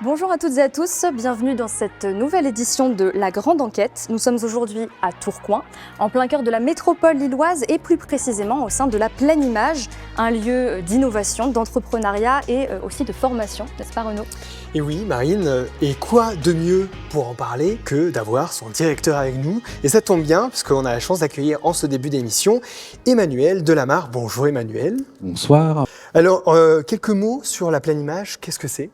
Bonjour à toutes et à tous, bienvenue dans cette nouvelle édition de La Grande Enquête. Nous sommes aujourd'hui à Tourcoing, en plein cœur de la métropole lilloise et plus précisément au sein de la Pleine Image, un lieu d'innovation, d'entrepreneuriat et aussi de formation, n'est-ce pas Renaud ? Et oui, Marine, et quoi de mieux pour en parler que d'avoir son directeur avec nous? Et ça tombe bien, parce qu'on a la chance d'accueillir en ce début d'émission Emmanuel Delamarre. Bonjour Emmanuel. Bonsoir. Alors, quelques mots sur la Pleine Image, qu'est-ce que c'est?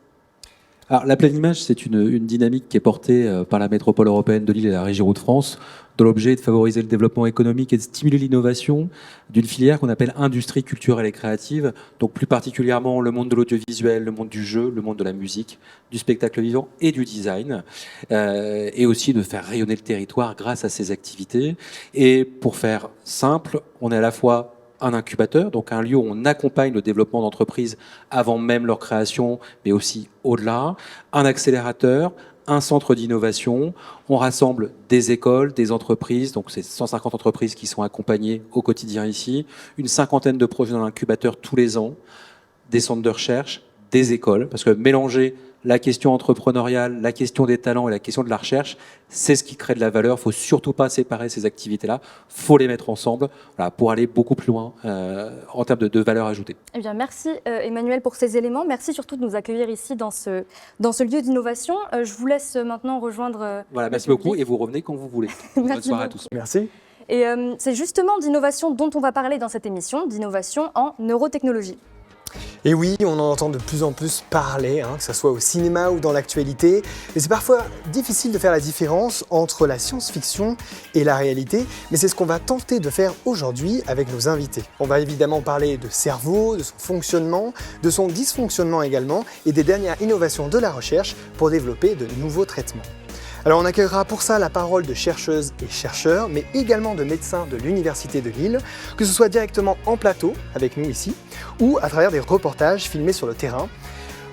Alors, la pleine image, c'est une dynamique qui est portée par la métropole européenne de Lille et la région Hauts-de-France, dont l'objet est de favoriser le développement économique et de stimuler l'innovation d'une filière qu'on appelle industrie culturelle et créative, donc plus particulièrement le monde de l'audiovisuel, le monde du jeu, le monde de la musique, du spectacle vivant et du design, et aussi de faire rayonner le territoire grâce à ces activités. Et pour faire simple, on est à la fois un incubateur, donc un lieu où on accompagne le développement d'entreprises avant même leur création, mais aussi au-delà, un accélérateur, un centre d'innovation. On rassemble des écoles, des entreprises, donc c'est 150 entreprises qui sont accompagnées au quotidien ici, une cinquantaine de projets dans l'incubateur tous les ans, des centres de recherche, des écoles, parce que mélanger la question entrepreneuriale, la question des talents et la question de la recherche, c'est ce qui crée de la valeur. Il ne faut surtout pas séparer ces activités-là. Il faut les mettre ensemble pour aller beaucoup plus loin en termes de valeur ajoutée. Eh bien, merci Emmanuel pour ces éléments. Merci surtout de nous accueillir ici dans ce lieu d'innovation. Je vous laisse maintenant rejoindre. Voilà, merci beaucoup et vous revenez quand vous voulez. Bonne soirée à tous. Merci. Et c'est justement d'innovation dont on va parler dans cette émission, d'innovation en neurotechnologie. Et oui, on en entend de plus en plus parler, que ce soit au cinéma ou dans l'actualité. Et c'est parfois difficile de faire la différence entre la science-fiction et la réalité, mais c'est ce qu'on va tenter de faire aujourd'hui avec nos invités. On va évidemment parler de cerveau, de son fonctionnement, de son dysfonctionnement également, et des dernières innovations de la recherche pour développer de nouveaux traitements. Alors on accueillera pour ça la parole de chercheuses et chercheurs, mais également de médecins de l'Université de Lille, que ce soit directement en plateau avec nous ici, ou à travers des reportages filmés sur le terrain,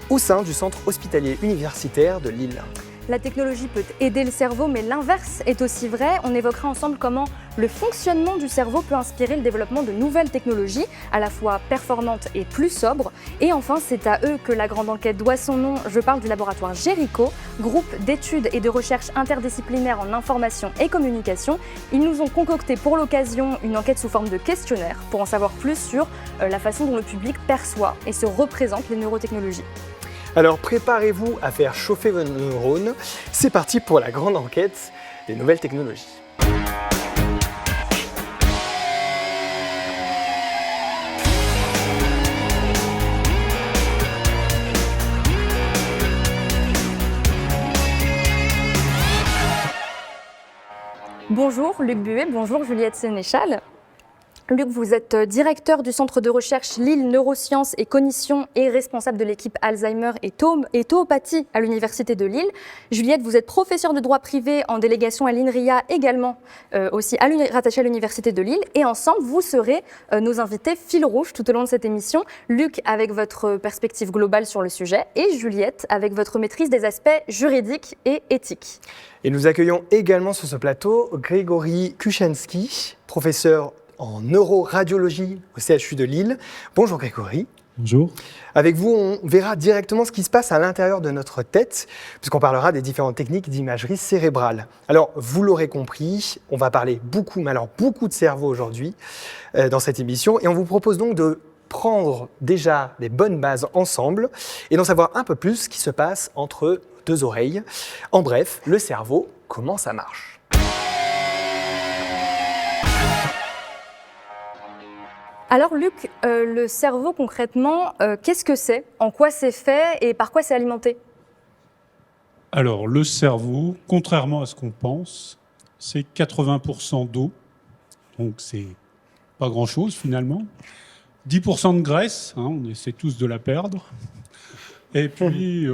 au sein du centre hospitalier universitaire de Lille. La technologie peut aider le cerveau, mais l'inverse est aussi vrai. On évoquera ensemble comment le fonctionnement du cerveau peut inspirer le développement de nouvelles technologies, à la fois performantes et plus sobres. Et enfin, c'est à eux que la grande enquête doit son nom. Je parle du laboratoire Géricault, groupe d'études et de recherche interdisciplinaire en information et communication. Ils nous ont concocté pour l'occasion une enquête sous forme de questionnaire pour en savoir plus sur la façon dont le public perçoit et se représente les neurotechnologies. Alors préparez-vous à faire chauffer vos neurones. C'est parti pour la grande enquête des nouvelles technologies. Bonjour Luc Buet, bonjour Juliette Sénéchal. Luc, vous êtes directeur du centre de recherche Lille Neurosciences et Cognition et responsable de l'équipe Alzheimer et Tauopathie à l'Université de Lille. Juliette, vous êtes professeure de droit privé en délégation à l'INRIA, également aussi rattachée à l'Université de Lille. Et ensemble, vous serez nos invités fil rouge tout au long de cette émission. Luc, avec votre perspective globale sur le sujet, et Juliette, avec votre maîtrise des aspects juridiques et éthiques. Et nous accueillons également sur ce plateau Grégory Kuchenski, professeur en neuroradiologie au CHU de Lille. Bonjour Grégory. Bonjour. Avec vous, on verra directement ce qui se passe à l'intérieur de notre tête, puisqu'on parlera des différentes techniques d'imagerie cérébrale. Alors, vous l'aurez compris, on va parler beaucoup de cerveau aujourd'hui dans cette émission, et on vous propose donc de prendre déjà des bonnes bases ensemble et d'en savoir un peu plus ce qui se passe entre deux oreilles. En bref, le cerveau, comment ça marche ? Alors Luc, le cerveau concrètement, qu'est-ce que c'est ? En quoi c'est fait et par quoi c'est alimenté ? Alors le cerveau, contrairement à ce qu'on pense, c'est 80% d'eau, donc c'est pas grand-chose finalement. 10% de graisse, on essaie tous de la perdre. Et puis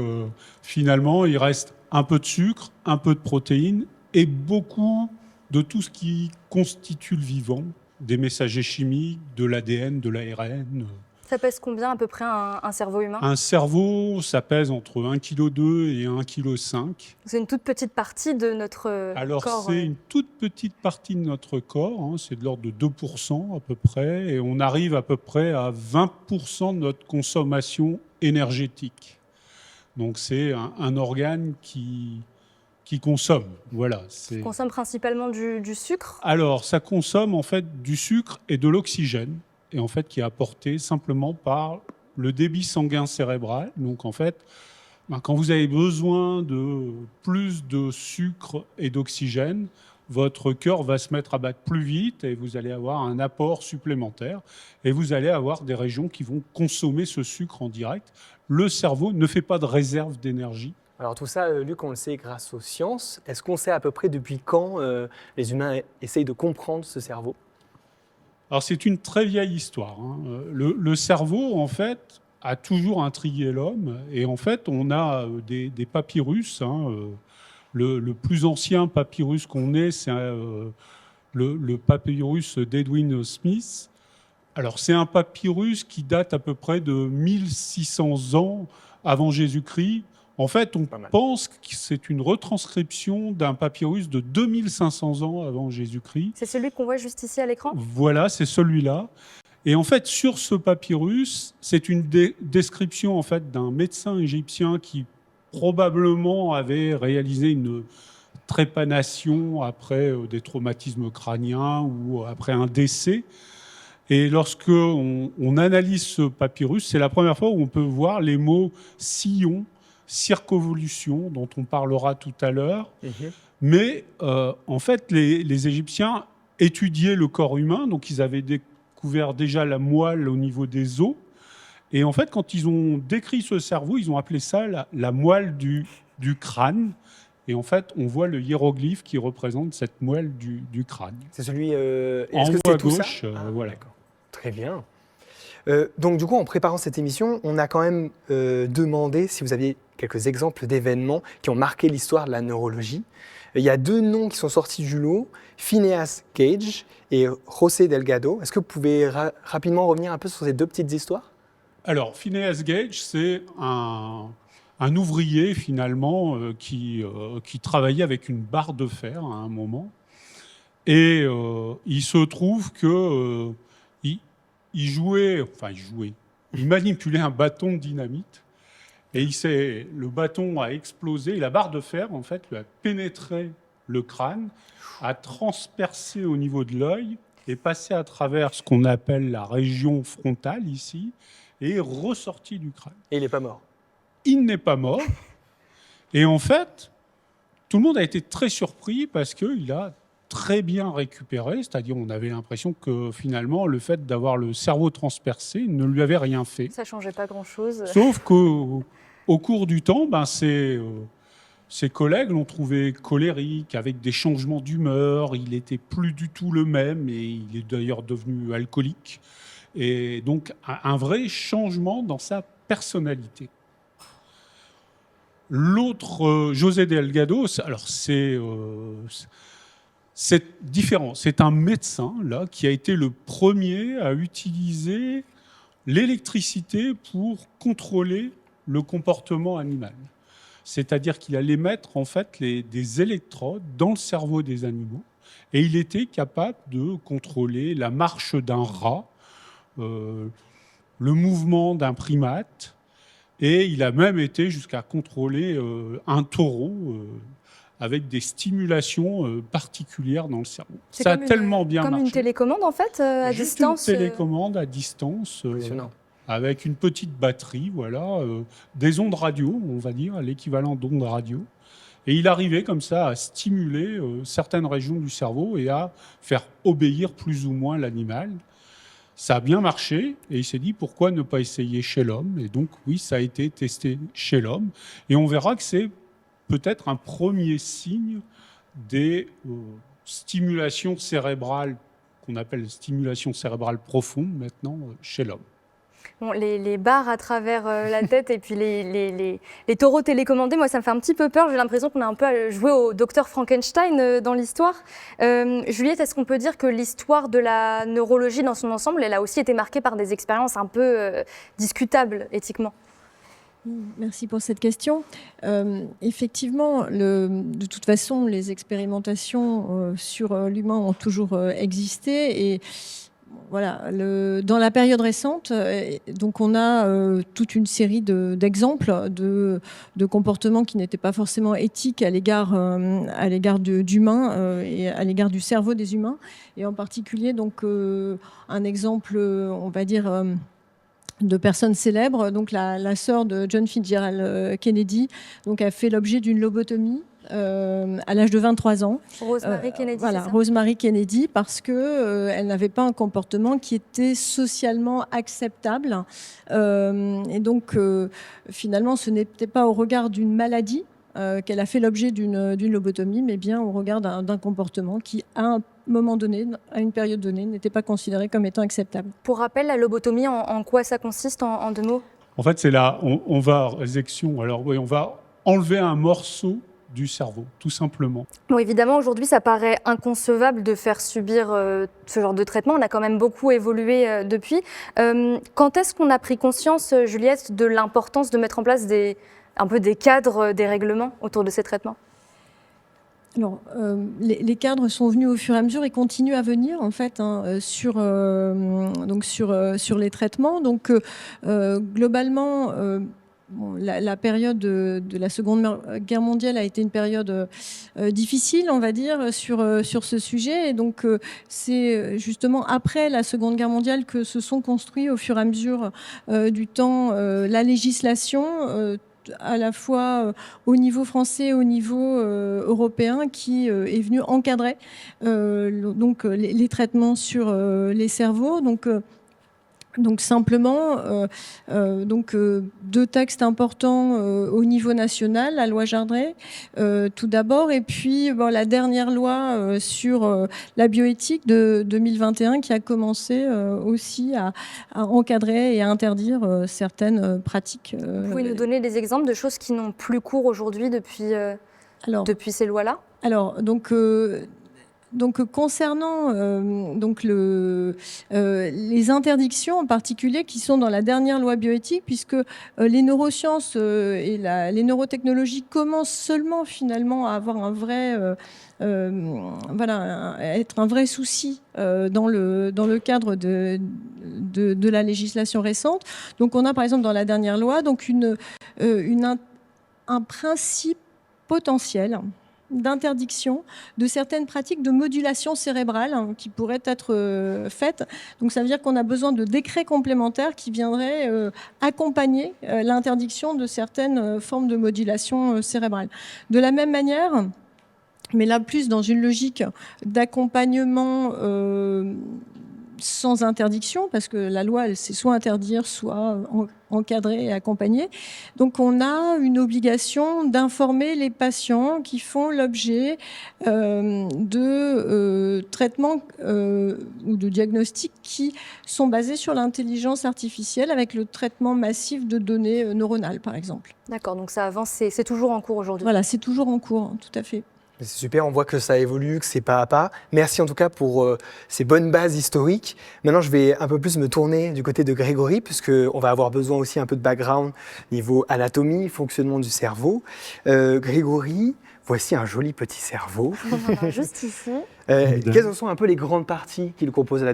finalement, il reste un peu de sucre, un peu de protéines et beaucoup de tout ce qui constitue le vivant. Des messagers chimiques, de l'ADN, de l'ARN. Ça pèse combien à peu près un cerveau humain ? Un cerveau, ça pèse entre 1,2 kg et 1,5 kg. C'est une toute petite partie de notre Alors, corps. c'est une toute petite partie de notre corps, c'est de l'ordre de 2% à peu près, et on arrive à peu près à 20% de notre consommation énergétique. Donc c'est un organe qui consomme. Voilà. On consomme principalement du sucre. Alors, ça consomme en fait du sucre et de l'oxygène, et en fait qui est apporté simplement par le débit sanguin cérébral. Donc en fait, quand vous avez besoin de plus de sucre et d'oxygène, votre cœur va se mettre à battre plus vite et vous allez avoir un apport supplémentaire. Et vous allez avoir des régions qui vont consommer ce sucre en direct. Le cerveau ne fait pas de réserve d'énergie. Alors tout ça, Luc, on le sait grâce aux sciences. Est-ce qu'on sait à peu près depuis quand les humains essayent de comprendre ce cerveau? Alors c'est une très vieille histoire. Le cerveau, en fait, a toujours intrigué l'homme. Et en fait, on a des papyrus. Le plus ancien papyrus qu'on ait, c'est le papyrus d'Edwin Smith. Alors c'est un papyrus qui date à peu près de 1600 ans avant Jésus-Christ. En fait, on pense que c'est une retranscription d'un papyrus de 2500 ans avant Jésus-Christ. C'est celui qu'on voit juste ici à l'écran? Voilà, c'est celui-là. Et en fait, sur ce papyrus, c'est une description en fait, d'un médecin égyptien qui probablement avait réalisé une trépanation après des traumatismes crâniens ou après un décès. Et lorsque on analyse ce papyrus, c'est la première fois où on peut voir les mots sillon, circonvolution, dont on parlera tout à l'heure. Mais en fait, les Égyptiens étudiaient le corps humain, donc ils avaient découvert déjà la moelle au niveau des os. Et en fait, quand ils ont décrit ce cerveau, ils ont appelé ça la moelle du crâne. Et en fait, on voit le hiéroglyphe qui représente cette moelle du crâne. C'est celui... en haut à gauche, voilà. Très bien. Donc du coup, en préparant cette émission, on a quand même demandé si vous aviez quelques exemples d'événements qui ont marqué l'histoire de la neurologie. Il y a 2 noms qui sont sortis du lot, Phineas Gage et José Delgado. Est-ce que vous pouvez rapidement revenir un peu sur ces 2 petites histoires? Alors, Phineas Gage, c'est un ouvrier finalement qui travaillait avec une barre de fer à un moment. Et il se trouve que il manipulait un bâton de dynamite. Et le bâton a explosé. Et la barre de fer, en fait, lui a pénétré le crâne, a transpercé au niveau de l'œil et passé à travers ce qu'on appelle la région frontale ici, et est ressorti du crâne. Et il n'est pas mort? Il n'est pas mort. Et en fait, tout le monde a été très surpris parce qu'il a très bien récupéré, c'est-à-dire on avait l'impression que finalement le fait d'avoir le cerveau transpercé ne lui avait rien fait. Ça changeait pas grand-chose. Sauf qu'au cours du temps, ses collègues l'ont trouvé colérique, avec des changements d'humeur, il n'était plus du tout le même et il est d'ailleurs devenu alcoolique. Et donc un vrai changement dans sa personnalité. L'autre, José Delgado, alors c'est différent. C'est un médecin là, qui a été le premier à utiliser l'électricité pour contrôler le comportement animal. C'est-à-dire qu'il allait mettre en fait des électrodes dans le cerveau des animaux et il était capable de contrôler la marche d'un rat, le mouvement d'un primate, et il a même été jusqu'à contrôler un taureau avec des stimulations particulières dans le cerveau. Ça a tellement bien marché. Comme une télécommande, en fait, à distance. Une télécommande à distance, avec une petite batterie, voilà, des ondes radio, on va dire, l'équivalent d'ondes radio. Et il arrivait comme ça à stimuler certaines régions du cerveau et à faire obéir plus ou moins l'animal. Ça a bien marché et il s'est dit pourquoi ne pas essayer chez l'homme. Et donc oui, ça a été testé chez l'homme. Et on verra que c'est peut-être un premier signe des stimulations cérébrales qu'on appelle stimulation cérébrale profonde maintenant chez l'homme. Bon, les barres à travers la tête et puis les taureaux télécommandés, moi ça me fait un petit peu peur. J'ai l'impression qu'on a un peu joué au docteur Frankenstein dans l'histoire. Juliette, est-ce qu'on peut dire que l'histoire de la neurologie dans son ensemble, elle a aussi été marquée par des expériences un peu discutables éthiquement? Merci pour cette question. Effectivement, de toute façon, les expérimentations sur l'humain ont toujours existé et Voilà, dans la période récente, donc on a toute une série d'exemples de comportements qui n'étaient pas forcément éthiques à l'égard d'humains et à l'égard du cerveau des humains. Et en particulier, donc un exemple, on va dire, de personnes célèbres. Donc la sœur de John Fitzgerald Kennedy donc, a fait l'objet d'une lobotomie. À l'âge de 23 ans. Rosemary Kennedy, voilà, c'est ça ? Rosemary Kennedy, parce que elle n'avait pas un comportement qui était socialement acceptable. Et donc, finalement, ce n'était pas au regard d'une maladie qu'elle a fait l'objet d'une lobotomie, mais bien au regard d'un comportement qui, à un moment donné, à une période donnée, n'était pas considéré comme étant acceptable. Pour rappel, la lobotomie, en quoi ça consiste en 2 mots ? En fait, c'est là, on va résection. Alors oui, on va enlever un morceau du cerveau, tout simplement. Bon, évidemment, aujourd'hui, ça paraît inconcevable de faire subir ce genre de traitement. On a quand même beaucoup évolué depuis. Quand est-ce qu'on a pris conscience, Juliette, de l'importance de mettre en place un peu des cadres, des règlements autour de ces traitements ? Alors, les cadres sont venus au fur et à mesure et continuent à venir en fait sur les traitements. Donc, globalement. La période de la Seconde Guerre mondiale a été une période difficile, on va dire, sur ce sujet. Et donc, c'est justement après la Seconde Guerre mondiale que se sont construits au fur et à mesure du temps la législation à la fois au niveau français et au niveau européen qui est venu encadrer donc, les traitements sur les cerveaux. Donc simplement, 2 textes importants au niveau national, la loi Jardret tout d'abord, et puis la dernière loi sur la bioéthique de 2021 qui a commencé aussi à encadrer et à interdire certaines pratiques. Vous pouvez nous donner des exemples de choses qui n'ont plus cours aujourd'hui depuis ces lois-là ? Alors, donc concernant les interdictions en particulier qui sont dans la dernière loi bioéthique, puisque les neurosciences et les neurotechnologies commencent seulement finalement à avoir un vrai être un vrai souci dans le cadre de la législation récente. Donc on a par exemple dans la dernière loi donc un principe potentiel d'interdiction de certaines pratiques de modulation cérébrale qui pourraient être faites. Donc ça veut dire qu'on a besoin de décrets complémentaires qui viendraient accompagner l'interdiction de certaines formes de modulation cérébrale. De la même manière, mais là plus dans une logique d'accompagnement sans interdiction, parce que la loi, elle sait soit interdire, soit encadrer et accompagner. Donc on a une obligation d'informer les patients qui font l'objet de traitements ou de diagnostics qui sont basés sur l'intelligence artificielle avec le traitement massif de données neuronales, par exemple. D'accord, donc ça avance, c'est toujours en cours aujourd'hui. Voilà, c'est toujours en cours, tout à fait. C'est super, on voit que ça évolue, que c'est pas à pas. Merci en tout cas pour ces bonnes bases historiques. Maintenant, je vais un peu plus me tourner du côté de Grégory, puisqu'on va avoir besoin aussi un peu de background niveau anatomie, fonctionnement du cerveau. Grégory, voici un joli petit cerveau. Juste ici. Quelles sont un peu les grandes parties qui le composent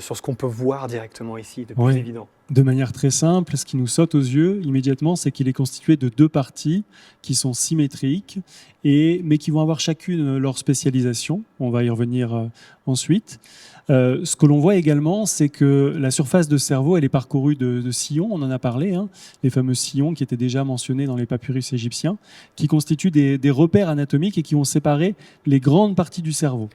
sur ce qu'on peut voir directement ici, de plus évident? De manière très simple, ce qui nous saute aux yeux immédiatement, c'est qu'il est constitué de 2 parties qui sont symétriques, mais qui vont avoir chacune leur spécialisation. On va y revenir ensuite. Ce que l'on voit également, c'est que la surface de cerveau, elle est parcourue de sillons, on en a parlé, les fameux sillons qui étaient déjà mentionnés dans les papyrus égyptiens, qui constituent des repères anatomiques et qui vont séparer les grandes parties du cerveau.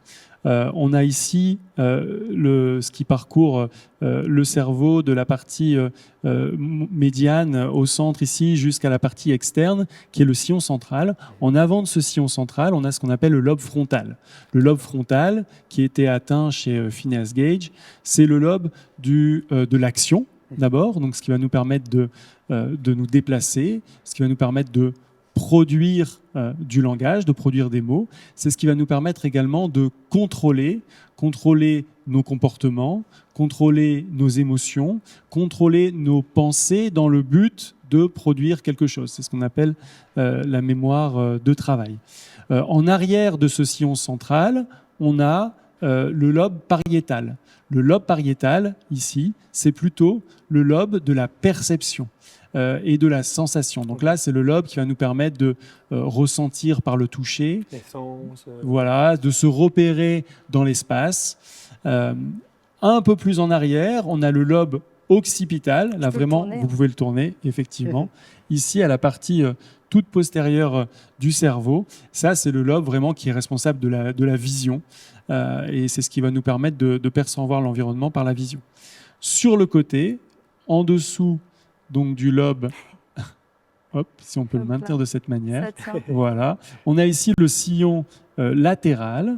On a ici ce qui parcourt le cerveau de la partie médiane au centre ici jusqu'à la partie externe qui est le sillon central. En avant de ce sillon central, on a ce qu'on appelle le lobe frontal. Le lobe frontal qui était atteint chez Phineas Gage, c'est le lobe de l'action d'abord, donc ce qui va nous permettre de nous déplacer, ce qui va nous permettre de produire du langage, de produire des mots. C'est ce qui va nous permettre également de contrôler nos comportements, contrôler nos émotions, contrôler nos pensées dans le but de produire quelque chose. C'est ce qu'on appelle la mémoire de travail. En arrière de ce sillon central, on a le lobe pariétal. Le lobe pariétal, ici, c'est plutôt le lobe de la perception et de la sensation. Donc là, c'est le lobe qui va nous permettre de ressentir par le toucher, Les sens, voilà, de se repérer dans l'espace. Un peu plus en arrière, on a le lobe occipital. Là, peux le vraiment, tourner, vous hein. pouvez le tourner, effectivement. Ici, à la partie toute postérieure du cerveau. Ça, c'est le lobe vraiment qui est responsable de la vision. Et c'est ce qui va nous permettre de percevoir l'environnement par la vision. Sur le côté, en dessous donc, du lobe, hop, si on peut le Hop là. maintenir de cette manière, Ça tient. voilà. On a ici le sillon latéral.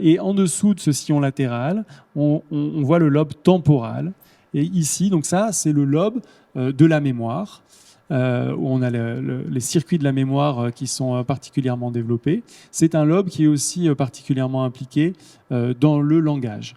Et en dessous de ce sillon latéral, on voit le lobe temporal. Et ici, donc ça, c'est le lobe de la mémoire, où on a les circuits de la mémoire qui sont particulièrement développés. C'est un lobe qui est aussi particulièrement impliqué dans le langage.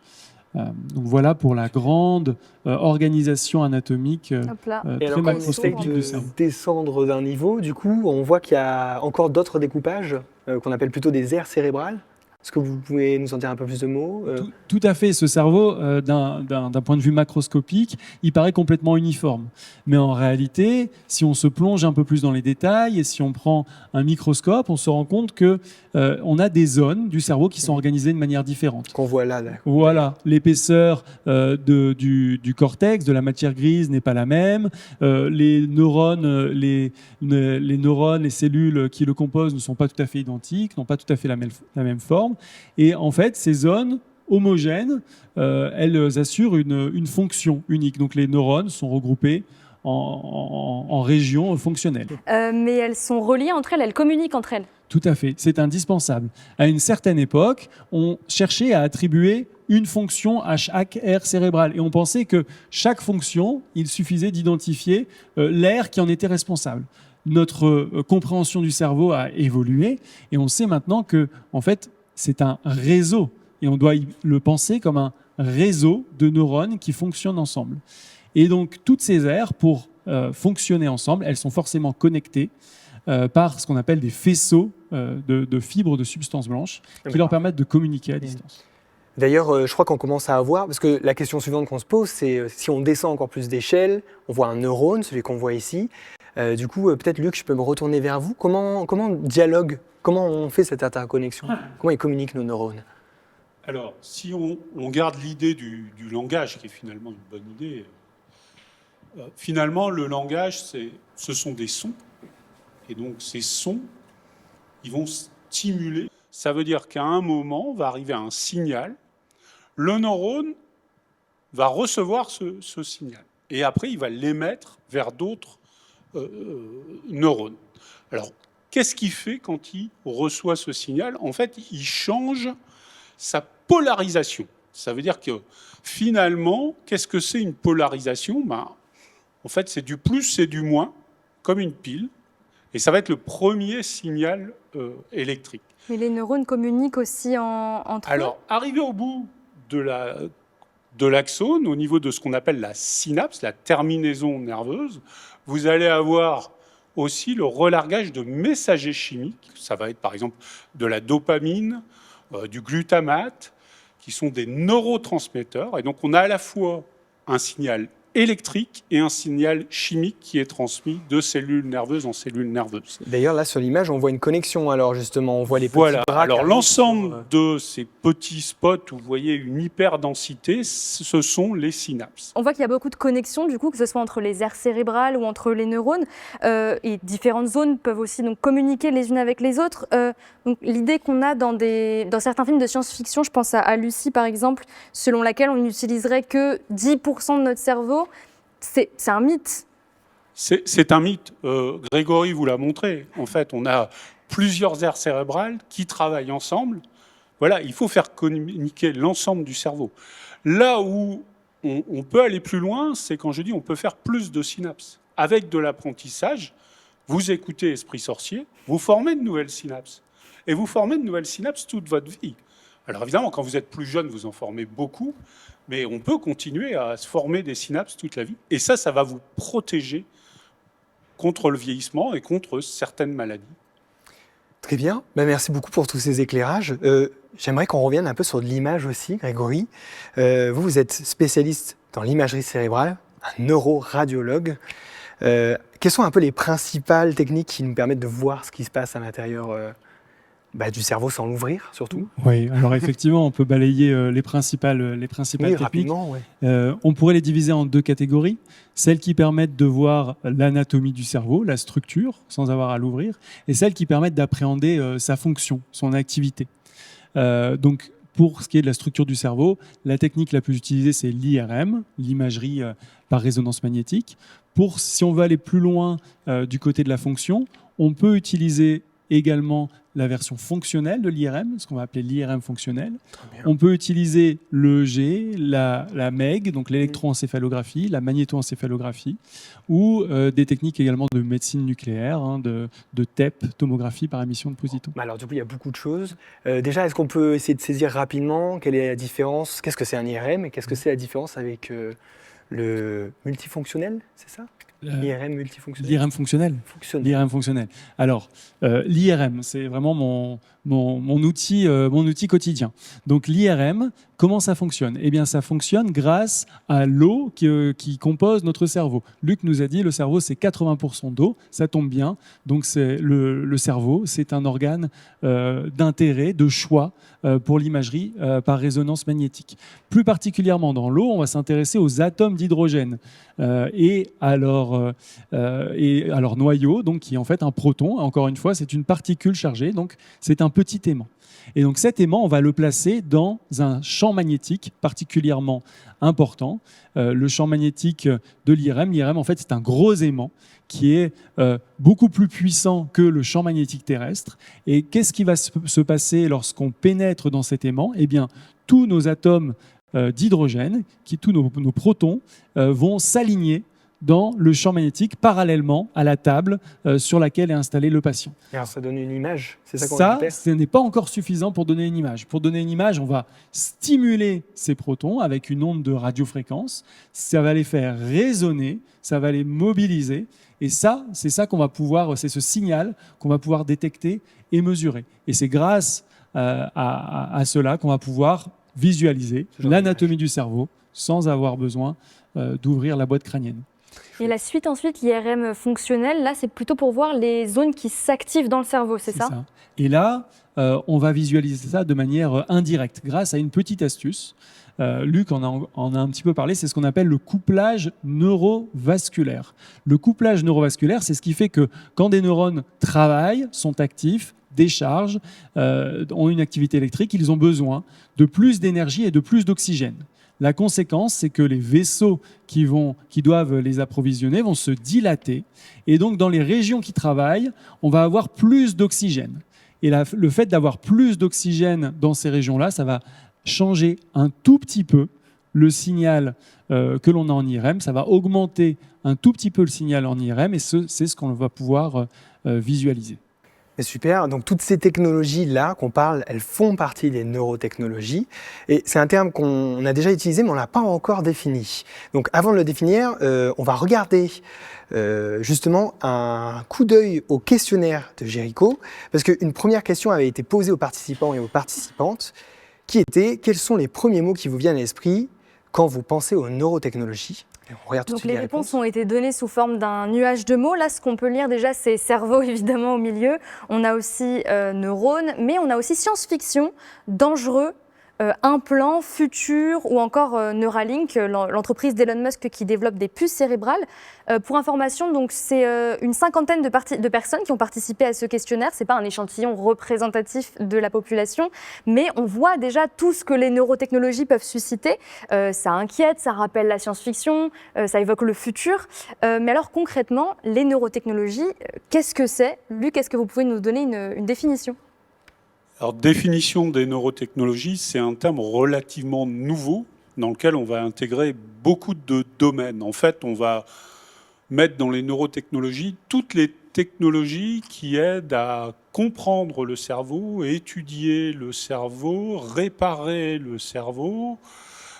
Donc voilà pour la grande organisation anatomique Hop là. Et très alors, quand on essaye macroscopique du cerveau. de descendre d'un niveau, du coup, on voit qu'il y a encore d'autres découpages qu'on appelle plutôt des aires cérébrales. Est-ce que vous pouvez nous en dire un peu plus de mots Tout à fait. Ce cerveau, d'un point de vue macroscopique, il paraît complètement uniforme. Mais en réalité, si on se plonge un peu plus dans les détails et si on prend un microscope, on se rend compte que on a des zones du cerveau qui sont organisées de manière différente. qu'on voit là, d'accord. Voilà, l'épaisseur du cortex, de la matière grise n'est pas la même. Les neurones, les neurones, les cellules qui le composent ne sont pas tout à fait identiques, n'ont pas tout à fait la même forme. Et en fait, ces zones homogènes, elles assurent une fonction unique. Donc les neurones sont regroupés en régions fonctionnelles. Mais elles sont reliées entre elles, elles communiquent entre elles. Tout à fait, c'est indispensable. À une certaine époque, on cherchait à attribuer une fonction à chaque aire cérébrale. Et on pensait que chaque fonction, il suffisait d'identifier l'aire qui en était responsable. Notre compréhension du cerveau a évolué et on sait maintenant que, en fait, c'est un réseau. Et on doit le penser comme un réseau de neurones qui fonctionnent ensemble. Et donc, toutes ces aires, pour fonctionner ensemble, elles sont forcément connectées par ce qu'on appelle des faisceaux de fibres de substances blanches qui leur permettent de communiquer à distance. D'ailleurs, je crois qu'on commence à avoir, parce que la question suivante qu'on se pose, c'est si on descend encore plus d'échelle, on voit un neurone, celui qu'on voit ici. Du coup, peut-être Luc, je peux me retourner vers vous. Comment dialogue, comment on fait cette interconnexion? Comment ils communiquent nos neurones? Alors, si on garde l'idée du langage, qui est finalement une bonne idée, finalement, le langage, ce sont des sons. Et donc, ces sons, ils vont stimuler. Ça veut dire qu'à un moment, va arriver un signal. Le neurone va recevoir ce signal. Et après, il va l'émettre vers d'autres neurones. Alors, qu'est-ce qu'il fait quand il reçoit ce signal? En fait, il change sa polarisation. Ça veut dire que finalement, qu'est-ce que c'est une polarisation? En fait, c'est du plus et du moins, comme une pile. Et ça va être le premier signal électrique. Mais les neurones communiquent aussi entre eux. Alors, arrivé au bout de l'axone, au niveau de ce qu'on appelle la synapse, la terminaison nerveuse, vous allez avoir aussi le relargage de messagers chimiques. Ça va être par exemple de la dopamine, du glutamate, qui sont des neurotransmetteurs. Et donc, on a à la fois un signal électrique et un signal chimique qui est transmis de cellules nerveuses en cellules nerveuses. D'ailleurs, là, sur l'image, on voit une connexion. Alors, justement, on voit les petits Voilà. bras. Alors, qui l'ensemble arrivent de ces petits spots où vous voyez une hyperdensité, ce sont les synapses. On voit qu'il y a beaucoup de connexions, du coup, que ce soit entre les aires cérébrales ou entre les neurones. Et différentes zones peuvent aussi donc, communiquer les unes avec les autres. Donc, l'idée qu'on a dans certains films de science-fiction, je pense à Lucie par exemple, selon laquelle on n'utiliserait que 10% de notre cerveau, c'est un mythe. C'est un mythe. Grégory vous l'a montré. En fait, on a plusieurs aires cérébrales qui travaillent ensemble. Voilà, il faut faire communiquer l'ensemble du cerveau. Là où on peut aller plus loin, c'est quand je dis on peut faire plus de synapses. Avec de l'apprentissage, vous écoutez Esprit Sorcier, vous formez de nouvelles synapses. Et vous formez de nouvelles synapses toute votre vie. Alors évidemment, quand vous êtes plus jeune, vous en formez beaucoup, mais on peut continuer à se former des synapses toute la vie. Et ça va vous protéger contre le vieillissement et contre certaines maladies. Très bien. Merci beaucoup pour tous ces éclairages. j'aimerais qu'on revienne un peu sur de l'image aussi, Grégory. Vous êtes spécialiste dans l'imagerie cérébrale, un neuroradiologue. Quelles sont un peu les principales techniques qui nous permettent de voir ce qui se passe à l'intérieur du cerveau sans l'ouvrir, surtout? Oui, alors effectivement, on peut balayer les principales Oui, techniques. rapidement, ouais. On pourrait les diviser en deux catégories. Celles qui permettent de voir l'anatomie du cerveau, la structure, sans avoir à l'ouvrir, et celles qui permettent d'appréhender sa fonction, son activité. Donc, pour ce qui est de la structure du cerveau, la technique la plus utilisée, c'est l'IRM, l'imagerie par résonance magnétique. Si on veut aller plus loin du côté de la fonction, on peut utiliser également la version fonctionnelle de l'IRM, ce qu'on va appeler l'IRM fonctionnel. On peut utiliser l'EEG, la MEG, donc l'électroencéphalographie, la magnétoencéphalographie, ou des techniques également de médecine nucléaire, de TEP, tomographie par émission de positons. Alors du coup, il y a beaucoup de choses. Déjà, est-ce qu'on peut essayer de saisir rapidement quelle est la différence? Qu'est-ce que c'est un IRM et qu'est-ce que c'est la différence avec le multifonctionnel, c'est ça? L'IRM multifonctionnel. L'IRM fonctionnel. L'IRM fonctionnel. Alors, l'IRM, c'est vraiment mon outil quotidien. Donc, l'IRM, comment ça fonctionne? Eh bien, ça fonctionne grâce à l'eau qui compose notre cerveau. Luc nous a dit, le cerveau, c'est 80% d'eau. Ça tombe bien. Donc, le cerveau, c'est un organe d'intérêt, de choix pour l'imagerie par résonance magnétique. Plus particulièrement dans l'eau, on va s'intéresser aux atomes d'hydrogène et à leur noyau, donc qui est en fait un proton. Encore une fois, c'est une particule chargée, donc c'est un petit aimant. Et donc cet aimant, on va le placer dans un champ magnétique particulièrement important. Le champ magnétique de l'IRM, en fait, c'est un gros aimant qui est beaucoup plus puissant que le champ magnétique terrestre. Et qu'est-ce qui va se passer lorsqu'on pénètre dans cet aimant? Eh bien, tous nos atomes d'hydrogène, tous nos protons, vont s'aligner dans le champ magnétique parallèlement à la table sur laquelle est installé le patient. Et alors ça donne une image, c'est ça qu'on récupère? Ce n'est pas encore suffisant pour donner une image. Pour donner une image, on va stimuler ces protons avec une onde de radiofréquence. Ça va les faire résonner, ça va les mobiliser. Et ça, c'est ce signal qu'on va pouvoir détecter et mesurer. Et c'est grâce à cela qu'on va pouvoir visualiser l'anatomie du cerveau sans avoir besoin d'ouvrir la boîte crânienne. Et la suite ensuite, l'IRM fonctionnel, là c'est plutôt pour voir les zones qui s'activent dans le cerveau, c'est ça? Et là, on va visualiser ça de manière indirecte grâce à une petite astuce. Luc en a un petit peu parlé, c'est ce qu'on appelle le couplage neurovasculaire. Le couplage neurovasculaire, c'est ce qui fait que quand des neurones travaillent, sont actifs, déchargent, ont une activité électrique, ils ont besoin de plus d'énergie et de plus d'oxygène. La conséquence, c'est que les vaisseaux qui doivent les approvisionner vont se dilater. Et donc, dans les régions qui travaillent, on va avoir plus d'oxygène. Et le fait d'avoir plus d'oxygène dans ces régions-là, ça va changer un tout petit peu le signal que l'on a en IRM. Ça va augmenter un tout petit peu le signal en IRM et c'est ce qu'on va pouvoir visualiser. Mais super, donc toutes ces technologies-là qu'on parle, elles font partie des neurotechnologies. Et c'est un terme qu'on a déjà utilisé, mais on ne l'a pas encore défini. Donc avant de le définir, on va regarder justement un coup d'œil au questionnaire de Jéricho, parce qu'une première question avait été posée aux participants et aux participantes, qui était: quels sont les premiers mots qui vous viennent à l'esprit quand vous pensez aux neurotechnologies? On regarde tout de Donc suite les réponses ont été données sous forme d'un nuage de mots. Là, ce qu'on peut lire déjà, c'est cerveau évidemment au milieu. On a aussi neurones, mais on a aussi science-fiction, dangereux, implant, futur ou encore Neuralink, l'entreprise d'Elon Musk qui développe des puces cérébrales. Pour information, donc c'est une cinquantaine de personnes qui ont participé à ce questionnaire. C'est pas un échantillon représentatif de la population, mais on voit déjà tout ce que les neurotechnologies peuvent susciter. Ça inquiète, ça rappelle la science-fiction, ça évoque le futur. Mais alors concrètement, les neurotechnologies, qu'est-ce que c'est? Luc, est-ce que vous pouvez nous donner une définition? Alors, définition des neurotechnologies, c'est un terme relativement nouveau dans lequel on va intégrer beaucoup de domaines. En fait, on va mettre dans les neurotechnologies toutes les technologies qui aident à comprendre le cerveau, étudier le cerveau, réparer le cerveau.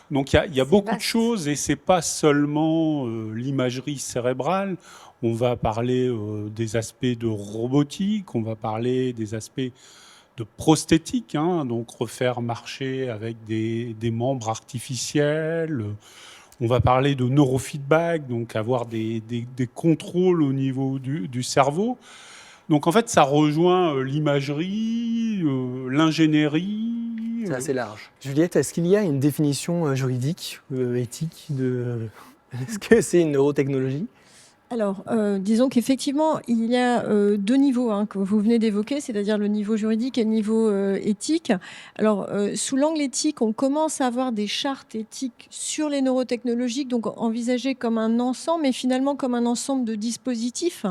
Donc, il y a beaucoup de choses et ce n'est pas seulement l'imagerie cérébrale. On va parler des aspects de robotique, on va parler des aspects de prosthétique, hein, donc refaire marcher avec des membres artificiels. On va parler de neurofeedback, donc avoir des contrôles au niveau du cerveau. Donc en fait, ça rejoint l'imagerie, l'ingénierie. C'est assez large. Juliette, est-ce qu'il y a une définition juridique, éthique de... Est-ce que c'est une neurotechnologie? Alors, disons qu'effectivement, il y a deux niveaux que vous venez d'évoquer, c'est-à-dire le niveau juridique et le niveau éthique. Alors, sous l'angle éthique, on commence à avoir des chartes éthiques sur les neurotechnologies, donc envisagées comme un ensemble, mais finalement comme un ensemble de dispositifs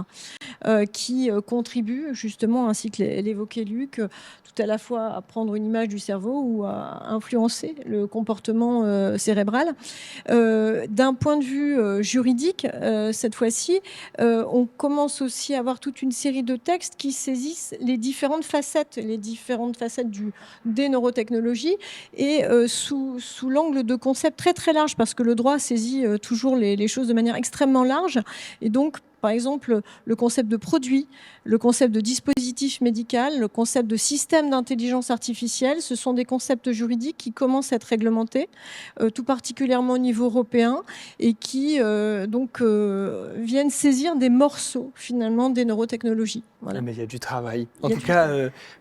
qui contribuent justement, ainsi que l'évoquait Luc, tout à la fois à prendre une image du cerveau ou à influencer le comportement cérébral. D'un point de vue juridique, cette fois-ci, on commence aussi à avoir toute une série de textes qui saisissent les différentes facettes des neurotechnologies et sous l'angle de concepts très très larges, parce que le droit saisit toujours les choses de manière extrêmement large. Et donc, par exemple, le concept de produit, le concept de dispositif médical, le concept de système d'intelligence artificielle, ce sont des concepts juridiques qui commencent à être réglementés, tout particulièrement au niveau européen, et qui viennent saisir des morceaux finalement des neurotechnologies. Voilà. Mais il y a du travail. En tout cas,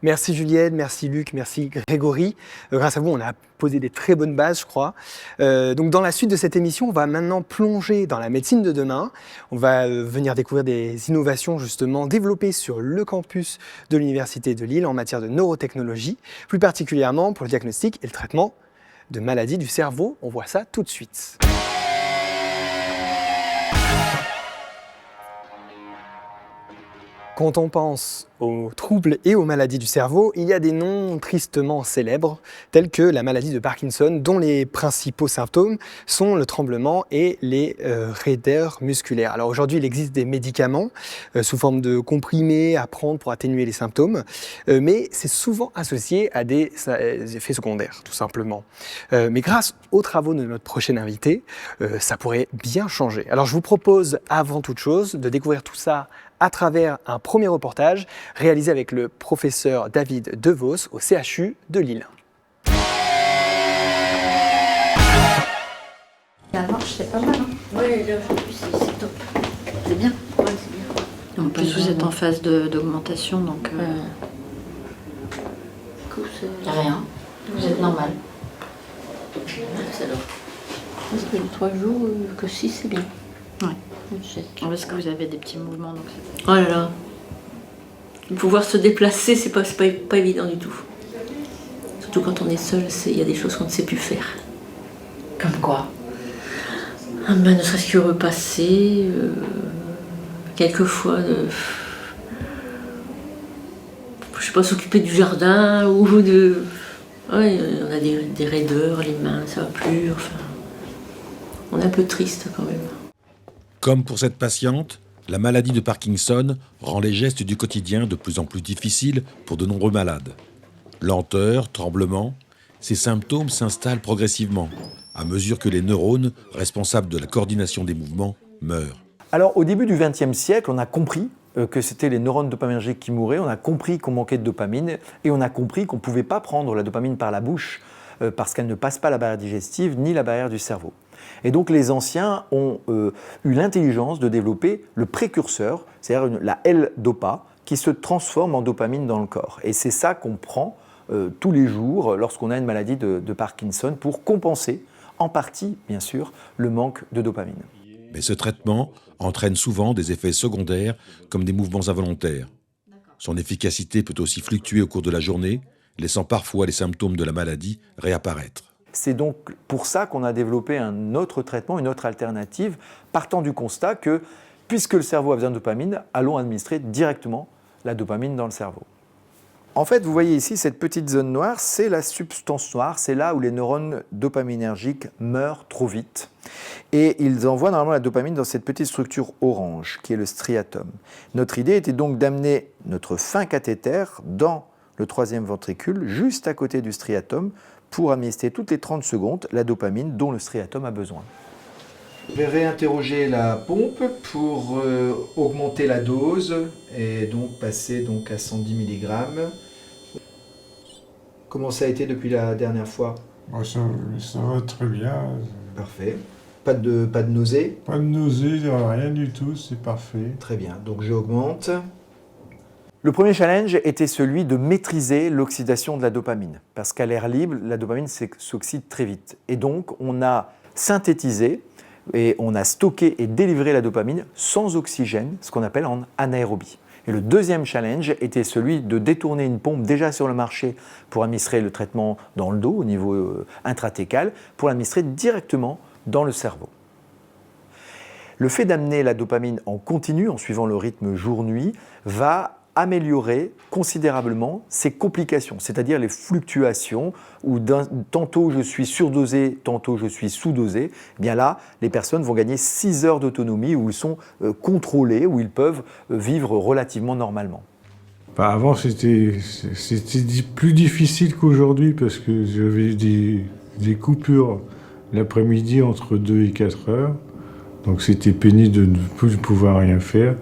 merci Juliette, merci Luc, merci Grégory. Grâce à vous, on a posé des très bonnes bases, je crois. Donc dans la suite de cette émission, on va maintenant plonger dans la médecine de demain. On va venir découvrir des innovations justement développées sur le campus de l'Université de Lille en matière de neurotechnologie, plus particulièrement pour le diagnostic et le traitement de maladies du cerveau. On voit ça tout de suite. Quand on pense aux troubles et aux maladies du cerveau, il y a des noms tristement célèbres, tels que la maladie de Parkinson, dont les principaux symptômes sont le tremblement et les raideurs musculaires. Alors aujourd'hui, il existe des médicaments sous forme de comprimés à prendre pour atténuer les symptômes, mais c'est souvent associé à des effets secondaires, tout simplement. Mais grâce aux travaux de notre prochain invité, ça pourrait bien changer. Alors je vous propose, avant toute chose, de découvrir tout ça à travers un premier reportage réalisé avec le professeur David Devos au CHU de Lille. La marche, c'est pas mal. Hein. Oui, là, c'est top. C'est bien. Ouais, c'est bien. En plus, vous êtes en phase d'augmentation, donc... Rien. Vous êtes normal. Alors. Parce que 3 jours, que 6, c'est bien. Ouais. Parce que vous avez des petits mouvements, donc c'est... Oh là là. Pouvoir se déplacer, c'est pas évident du tout. Surtout quand on est seul, il y a des choses qu'on ne sait plus faire. Comme quoi? Ne serait-ce que repasser, quelquefois, je sais pas, s'occuper du jardin ou de... Ouais, on a des raideurs, les mains, ça va plus, enfin... On est un peu triste quand même. Comme pour cette patiente, la maladie de Parkinson rend les gestes du quotidien de plus en plus difficiles pour de nombreux malades. Lenteur, tremblement, ces symptômes s'installent progressivement, à mesure que les neurones responsables de la coordination des mouvements meurent. Alors, au début du XXe siècle, on a compris que c'était les neurones dopaminergiques qui mouraient, on a compris qu'on manquait de dopamine, et on a compris qu'on ne pouvait pas prendre la dopamine par la bouche, parce qu'elle ne passe pas la barrière digestive ni la barrière du cerveau. Et donc les anciens ont eu l'intelligence de développer le précurseur, c'est-à-dire la L-dopa, qui se transforme en dopamine dans le corps. Et c'est ça qu'on prend tous les jours lorsqu'on a une maladie de Parkinson pour compenser, en partie bien sûr, le manque de dopamine. Mais ce traitement entraîne souvent des effets secondaires comme des mouvements involontaires. Son efficacité peut aussi fluctuer au cours de la journée, laissant parfois les symptômes de la maladie réapparaître. C'est donc pour ça qu'on a développé un autre traitement, une autre alternative, partant du constat que, puisque le cerveau a besoin de dopamine, allons administrer directement la dopamine dans le cerveau. En fait, vous voyez ici cette petite zone noire, c'est la substance noire, c'est là où les neurones dopaminergiques meurent trop vite. Et ils envoient normalement la dopamine dans cette petite structure orange, qui est le striatum. Notre idée était donc d'amener notre fin cathéter dans le troisième ventricule, juste à côté du striatum, pour administrer toutes les 30 secondes la dopamine dont le striatum a besoin. Je vais réinterroger la pompe pour augmenter la dose et donc passer à 110 mg. Comment ça a été depuis la dernière fois? Bon, ça va très bien. Parfait. Pas de nausée? Pas de nausée, rien du tout, c'est parfait. Très bien, donc j'augmente. Le premier challenge était celui de maîtriser l'oxydation de la dopamine. Parce qu'à l'air libre, la dopamine s'oxyde très vite. Et donc, on a synthétisé et on a stocké et délivré la dopamine sans oxygène, ce qu'on appelle en anaérobie. Et le deuxième challenge était celui de détourner une pompe déjà sur le marché pour administrer le traitement dans le dos, au niveau intratécal, pour l'administrer directement dans le cerveau. Le fait d'amener la dopamine en continu, en suivant le rythme jour-nuit, va améliorer considérablement ces complications, c'est-à-dire les fluctuations où tantôt je suis surdosé, tantôt je suis sous-dosé. Eh bien là, les personnes vont gagner 6 heures d'autonomie où ils sont contrôlés, où ils peuvent vivre relativement normalement. Bah, avant, c'était plus difficile qu'aujourd'hui parce que j'avais des coupures l'après-midi entre 2 et 4 heures. Donc c'était pénible de ne plus pouvoir rien faire.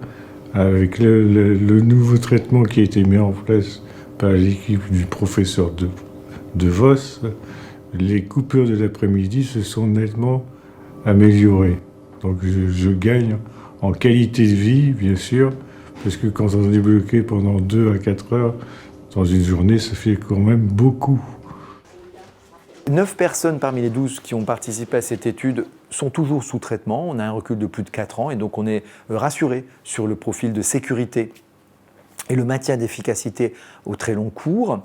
Avec le nouveau traitement qui a été mis en place par l'équipe du professeur de Vos, les coupures de l'après-midi se sont nettement améliorées. Donc je gagne en qualité de vie, bien sûr, parce que quand on est bloqué pendant 2 à 4 heures dans une journée, ça fait quand même beaucoup. 9 personnes parmi les 12 qui ont participé à cette étude sont toujours sous traitement. On a un recul de plus de 4 ans et donc on est rassuré sur le profil de sécurité et le maintien d'efficacité au très long cours.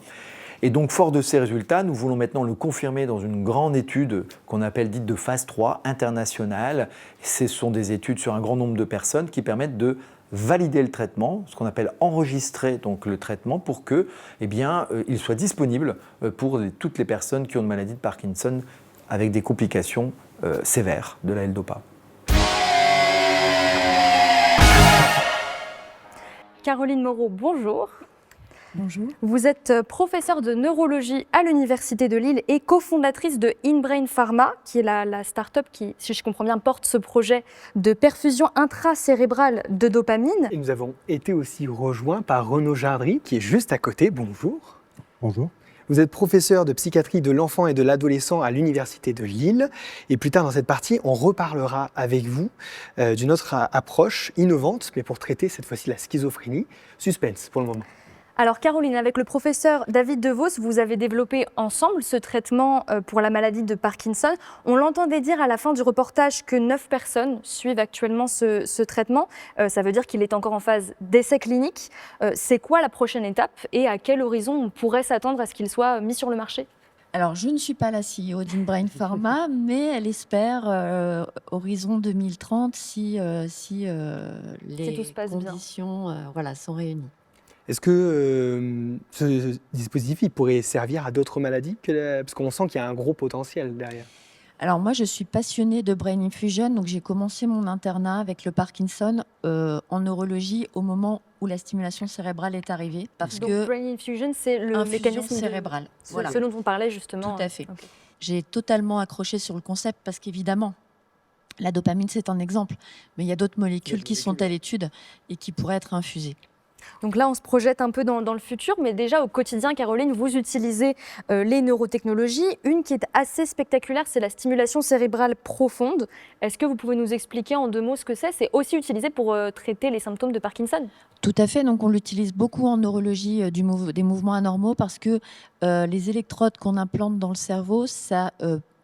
Et donc, fort de ces résultats, nous voulons maintenant le confirmer dans une grande étude qu'on appelle dite de phase 3 internationale. Ce sont des études sur un grand nombre de personnes qui permettent de valider le traitement, ce qu'on appelle enregistrer donc le traitement pour que, il soit disponible pour toutes les personnes qui ont une maladie de Parkinson avec des complications sévères de la L-Dopa. Caroline Moreau, bonjour. Bonjour. Vous êtes professeure de neurologie à l'Université de Lille et cofondatrice de InBrain Pharma, qui est la start-up qui, si je comprends bien, porte ce projet de perfusion intracérébrale de dopamine. Et nous avons été aussi rejoints par Renaud Jardry, qui est juste à côté. Bonjour. Bonjour. Vous êtes professeur de psychiatrie de l'enfant et de l'adolescent à l'Université de Lille. Et plus tard dans cette partie, on reparlera avec vous d'une autre approche innovante, mais pour traiter cette fois-ci la schizophrénie. Suspense pour le moment. Alors Caroline, avec le professeur David Devos, vous avez développé ensemble ce traitement pour la maladie de Parkinson. On l'entendait dire à la fin du reportage que 9 personnes suivent actuellement ce traitement. Ça veut dire qu'il est encore en phase d'essai clinique. C'est quoi la prochaine étape et à quel horizon on pourrait s'attendre à ce qu'il soit mis sur le marché ? Alors, je ne suis pas la CEO d'InBrain Pharma, mais elle espère horizon 2030 si les tout se passe conditions sont réunies. Est-ce que ce dispositif il pourrait servir à d'autres maladies parce qu'on sent qu'il y a un gros potentiel derrière? Alors moi, je suis passionnée de Brain Infusion, donc j'ai commencé mon internat avec le Parkinson en neurologie au moment où la stimulation cérébrale est arrivée. Parce donc que Brain Infusion, c'est le mécanisme cérébral. Voilà. Ce dont on parlait justement. Tout à fait. Okay. J'ai totalement accroché sur le concept parce qu'évidemment, la dopamine, c'est un exemple, mais il y a d'autres molécules qui sont à l'étude et qui pourraient être infusées. Donc là, on se projette un peu dans le futur, mais déjà au quotidien, Caroline, vous utilisez les neurotechnologies. Une qui est assez spectaculaire, c'est la stimulation cérébrale profonde. Est-ce que vous pouvez nous expliquer en 2 mots ce que c'est? C'est aussi utilisé pour traiter les symptômes de Parkinson? Tout à fait, donc on l'utilise beaucoup en neurologie des mouvements anormaux parce que les électrodes qu'on implante dans le cerveau, ça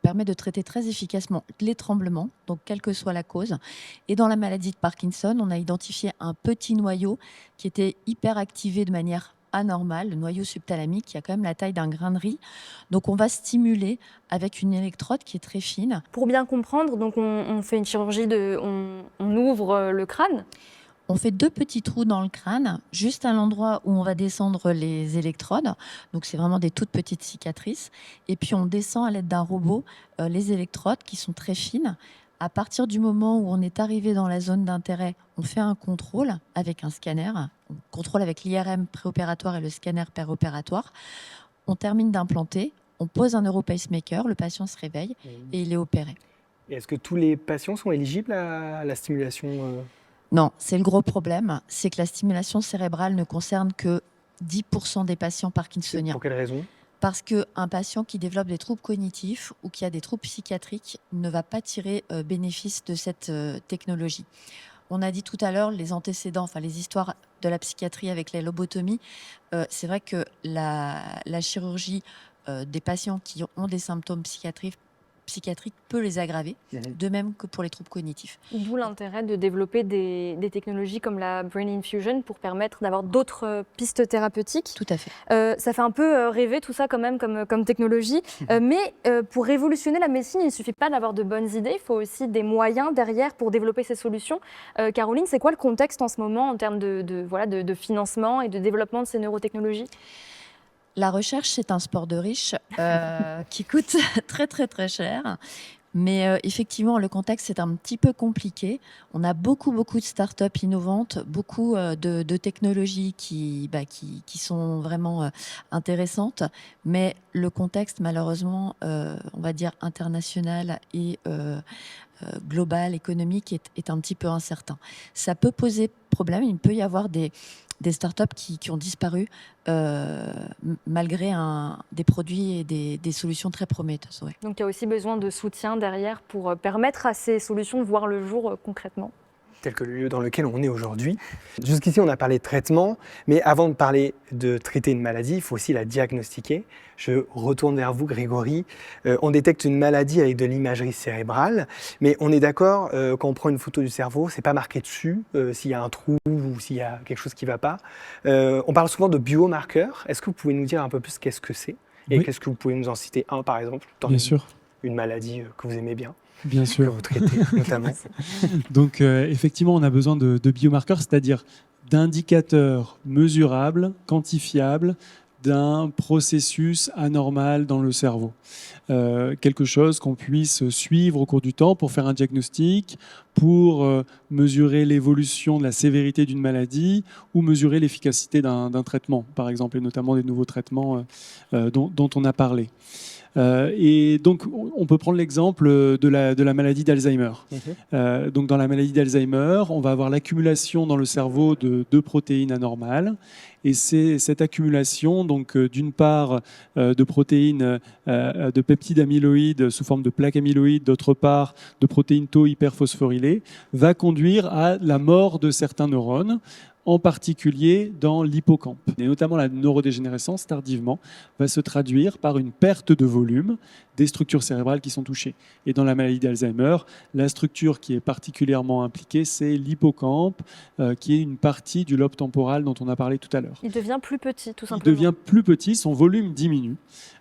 permet de traiter très efficacement les tremblements, donc quelle que soit la cause. Et dans la maladie de Parkinson, on a identifié un petit noyau qui était hyper activé de manière anormale, le noyau subthalamique qui a quand même la taille d'un grain de riz. Donc on va stimuler avec une électrode qui est très fine. Pour bien comprendre, donc on fait une chirurgie, on ouvre le crâne. On fait 2 petits trous dans le crâne, juste à l'endroit où on va descendre les électrodes. Donc, c'est vraiment des toutes petites cicatrices. Et puis, on descend à l'aide d'un robot les électrodes qui sont très fines. À partir du moment où on est arrivé dans la zone d'intérêt, on fait un contrôle avec un scanner. On contrôle avec l'IRM préopératoire et le scanner péropératoire. On termine d'implanter, on pose un neuropacemaker, le patient se réveille et il est opéré. Et est-ce que tous les patients sont éligibles à la stimulation Non, c'est le gros problème, c'est que la stimulation cérébrale ne concerne que 10% des patients parkinsoniens. Pour quelle raison? Parce qu'un patient qui développe des troubles cognitifs ou qui a des troubles psychiatriques ne va pas tirer bénéfice de cette technologie. On a dit tout à l'heure les antécédents, enfin les histoires de la psychiatrie avec la lobotomie. C'est vrai que la chirurgie des patients qui ont des symptômes psychiatriques peut les aggraver, de même que pour les troubles cognitifs. D'où l'intérêt de développer des technologies comme la Brain Infusion pour permettre d'avoir d'autres pistes thérapeutiques. Tout à fait. Ça fait un peu rêver tout ça quand même comme technologie, mais pour révolutionner la médecine, il ne suffit pas d'avoir de bonnes idées, il faut aussi des moyens derrière pour développer ces solutions. Caroline, c'est quoi le contexte en ce moment en termes de financement et de développement de ces neurotechnologies ? La recherche, c'est un sport de riches qui coûte très très très cher. Mais effectivement, le contexte est un petit peu compliqué. On a beaucoup de startups innovantes, beaucoup de technologies qui sont vraiment intéressantes. Mais le contexte, malheureusement, on va dire international et global, économique, est un petit peu incertain. Ça peut poser problème. Il peut y avoir des startups qui ont disparu malgré des produits et des solutions très prometteuses. Ouais. Donc il y a aussi besoin de soutien derrière pour permettre à ces solutions de voir le jour concrètement. Tel que le lieu dans lequel on est aujourd'hui. Jusqu'ici, on a parlé de traitement, mais avant de parler de traiter une maladie, il faut aussi la diagnostiquer. Je retourne vers vous, Grégory. On détecte une maladie avec de l'imagerie cérébrale, mais on est d'accord, quand on prend une photo du cerveau, c'est pas marqué dessus s'il y a un trou ou s'il y a quelque chose qui ne va pas. On parle souvent de biomarqueurs. Est-ce que vous pouvez nous dire un peu plus qu'est-ce que c'est ? Et qu'est-ce que vous pouvez nous en citer un, par exemple, dans une maladie que vous aimez bien ? Bien sûr. Que vous traitez notamment. Donc effectivement, on a besoin de biomarqueurs, c'est-à-dire d'indicateurs mesurables, quantifiables d'un processus anormal dans le cerveau. Quelque chose qu'on puisse suivre au cours du temps pour faire un diagnostic, pour mesurer l'évolution de la sévérité d'une maladie ou mesurer l'efficacité d'un traitement, par exemple, et notamment des nouveaux traitements dont on a parlé. Et donc, on peut prendre l'exemple de la maladie d'Alzheimer. Donc, dans la maladie d'Alzheimer, on va avoir l'accumulation dans le cerveau de deux protéines anormales. Et c'est cette accumulation, donc d'une part de protéines, de peptides amyloïdes sous forme de plaques amyloïdes, d'autre part de protéines tau hyperphosphorylées, va conduire à la mort de certains neurones, en particulier dans l'hippocampe. Et notamment la neurodégénérescence, tardivement, va se traduire par une perte de volume des structures cérébrales qui sont touchées. Et dans la maladie d'Alzheimer, la structure qui est particulièrement impliquée, c'est l'hippocampe, qui est une partie du lobe temporal dont on a parlé tout à l'heure. Il devient plus petit, tout simplement. Il devient plus petit, son volume diminue.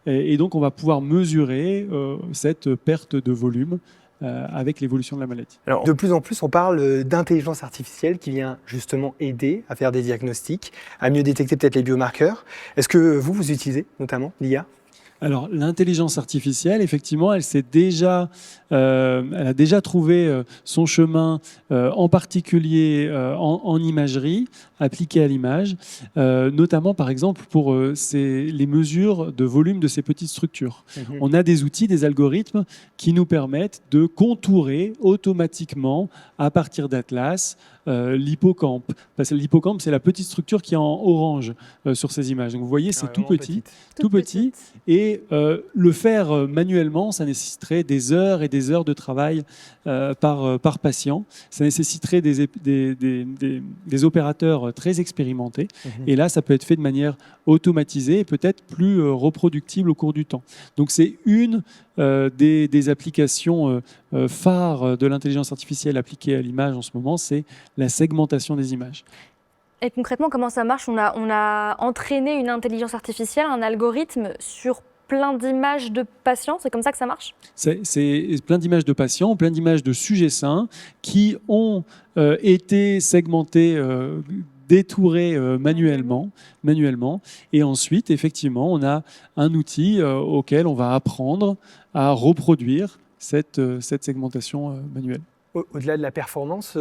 Et donc, on va pouvoir mesurer cette perte de volume avec l'évolution de la maladie. Alors, de plus en plus, on parle d'intelligence artificielle qui vient justement aider à faire des diagnostics, à mieux détecter peut-être les biomarqueurs. Est-ce que vous utilisez notamment l'IA ? Alors, l'intelligence artificielle, effectivement, elle a déjà trouvé son chemin, en particulier en imagerie, appliquée à l'image, notamment, par exemple, pour les mesures de volume de ces petites structures. On a des outils, des algorithmes qui nous permettent de contourer automatiquement, à partir d'Atlas, l'hippocampe. Parce que l'hippocampe, c'est la petite structure qui est en orange sur ces images. Donc, vous voyez, c'est tout petit. Et le faire manuellement, ça nécessiterait des heures et des heures de travail par patient. Ça nécessiterait des opérateurs très expérimentés. Et là, ça peut être fait de manière automatisée et peut-être plus reproductible au cours du temps. Donc, c'est une des applications phares de l'intelligence artificielle appliquée à l'image en ce moment, c'est la segmentation des images. Et concrètement, comment ça marche ? On a entraîné une intelligence artificielle, un algorithme sur plein d'images de patients, c'est comme ça que ça marche ? C'est plein d'images de patients, plein d'images de sujets sains qui ont été segmentés, détourés manuellement. Et ensuite, effectivement, on a un outil auquel on va apprendre à reproduire cette segmentation manuelle. Au-delà de la performance,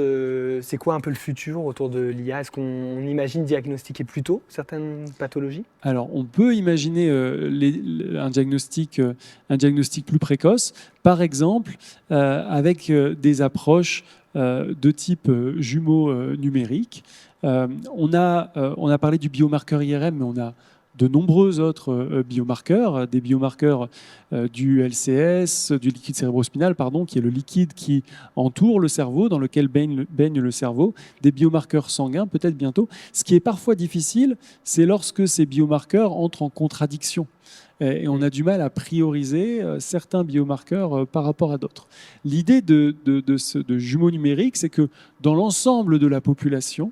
c'est quoi un peu le futur autour de l'IA ? Est-ce qu'on imagine diagnostiquer plus tôt certaines pathologies ? Alors, on peut imaginer un diagnostic plus précoce, par exemple avec des approches de type jumeaux numériques. On a parlé du biomarqueur IRM, mais on a de nombreux autres biomarqueurs, des biomarqueurs du LCS, du liquide cérébrospinal, pardon, qui est le liquide qui entoure le cerveau, dans lequel baigne le cerveau, des biomarqueurs sanguins, peut-être bientôt. Ce qui est parfois difficile, c'est lorsque ces biomarqueurs entrent en contradiction. Et on a du mal à prioriser certains biomarqueurs par rapport à d'autres. L'idée de jumeaux numériques, c'est que dans l'ensemble de la population,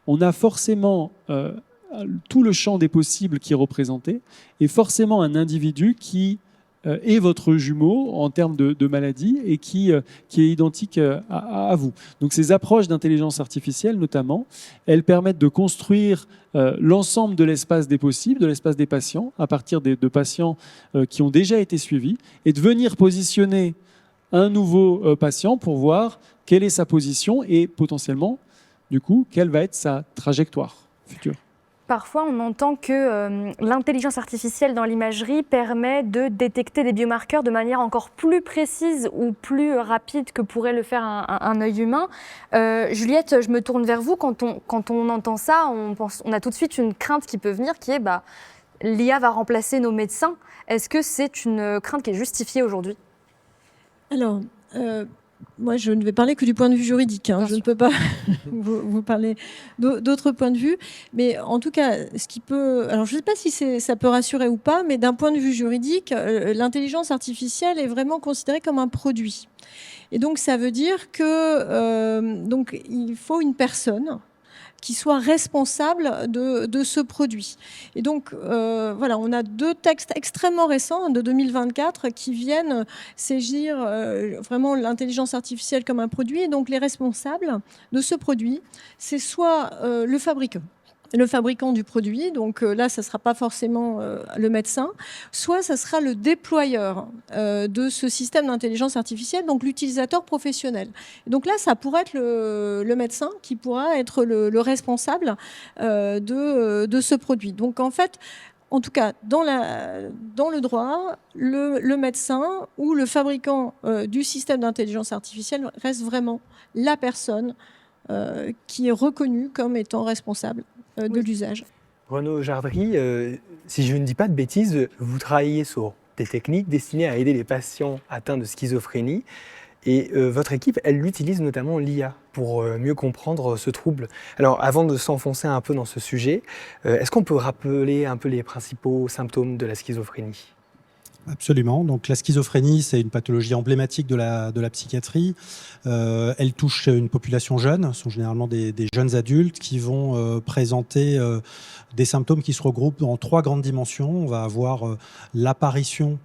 on a forcément tout le champ des possibles qui est représenté, et forcément un individu qui est votre jumeau en termes de maladie et qui est identique à vous. Donc ces approches d'intelligence artificielle, notamment, elles permettent de construire l'ensemble de l'espace des possibles, de l'espace des patients, à partir de patients qui ont déjà été suivis, et de venir positionner un nouveau patient pour voir quelle est sa position et potentiellement, du coup, quelle va être sa trajectoire future. Parfois, on entend que l'intelligence artificielle dans l'imagerie permet de détecter des biomarqueurs de manière encore plus précise ou plus rapide que pourrait le faire un œil humain. Juliette, je me tourne vers vous. Quand on entend ça, on a tout de suite une crainte qui peut venir, qui est l'IA va remplacer nos médecins. Est-ce que c'est une crainte qui est justifiée aujourd'hui ? Alors, moi, je ne vais parler que du point de vue juridique. Je ne peux pas vous parler d'autres points de vue. Mais en tout cas, ce qui peut... Alors, je ne sais pas si ça peut rassurer ou pas, mais d'un point de vue juridique, l'intelligence artificielle est vraiment considérée comme un produit. Et donc, ça veut dire que donc, il faut une personne qui soit responsable de ce produit. Et donc, voilà, on a 2 textes extrêmement récents de 2024 qui viennent saisir vraiment l'intelligence artificielle comme un produit. Et donc, les responsables de ce produit, c'est soit le fabricant du produit, donc là, ça ne sera pas forcément le médecin, soit ça sera le déployeur de ce système d'intelligence artificielle, donc l'utilisateur professionnel. Et donc là, ça pourrait être le médecin qui pourra être le responsable de ce produit. Donc en fait, en tout cas, dans le droit, le médecin ou le fabricant du système d'intelligence artificielle reste vraiment la personne qui est reconnue comme étant responsable de l'usage. Renaud Jardry, si je ne dis pas de bêtises, vous travaillez sur des techniques destinées à aider les patients atteints de schizophrénie. Et votre équipe, elle utilise notamment l'IA pour mieux comprendre ce trouble. Alors, avant de s'enfoncer un peu dans ce sujet, est-ce qu'on peut rappeler un peu les principaux symptômes de la schizophrénie ? Absolument. Donc la schizophrénie, c'est une pathologie emblématique de la psychiatrie. Elle touche une population jeune, ce sont généralement des jeunes adultes qui vont présenter des symptômes qui se regroupent en 3 grandes dimensions. On va avoir l'apparition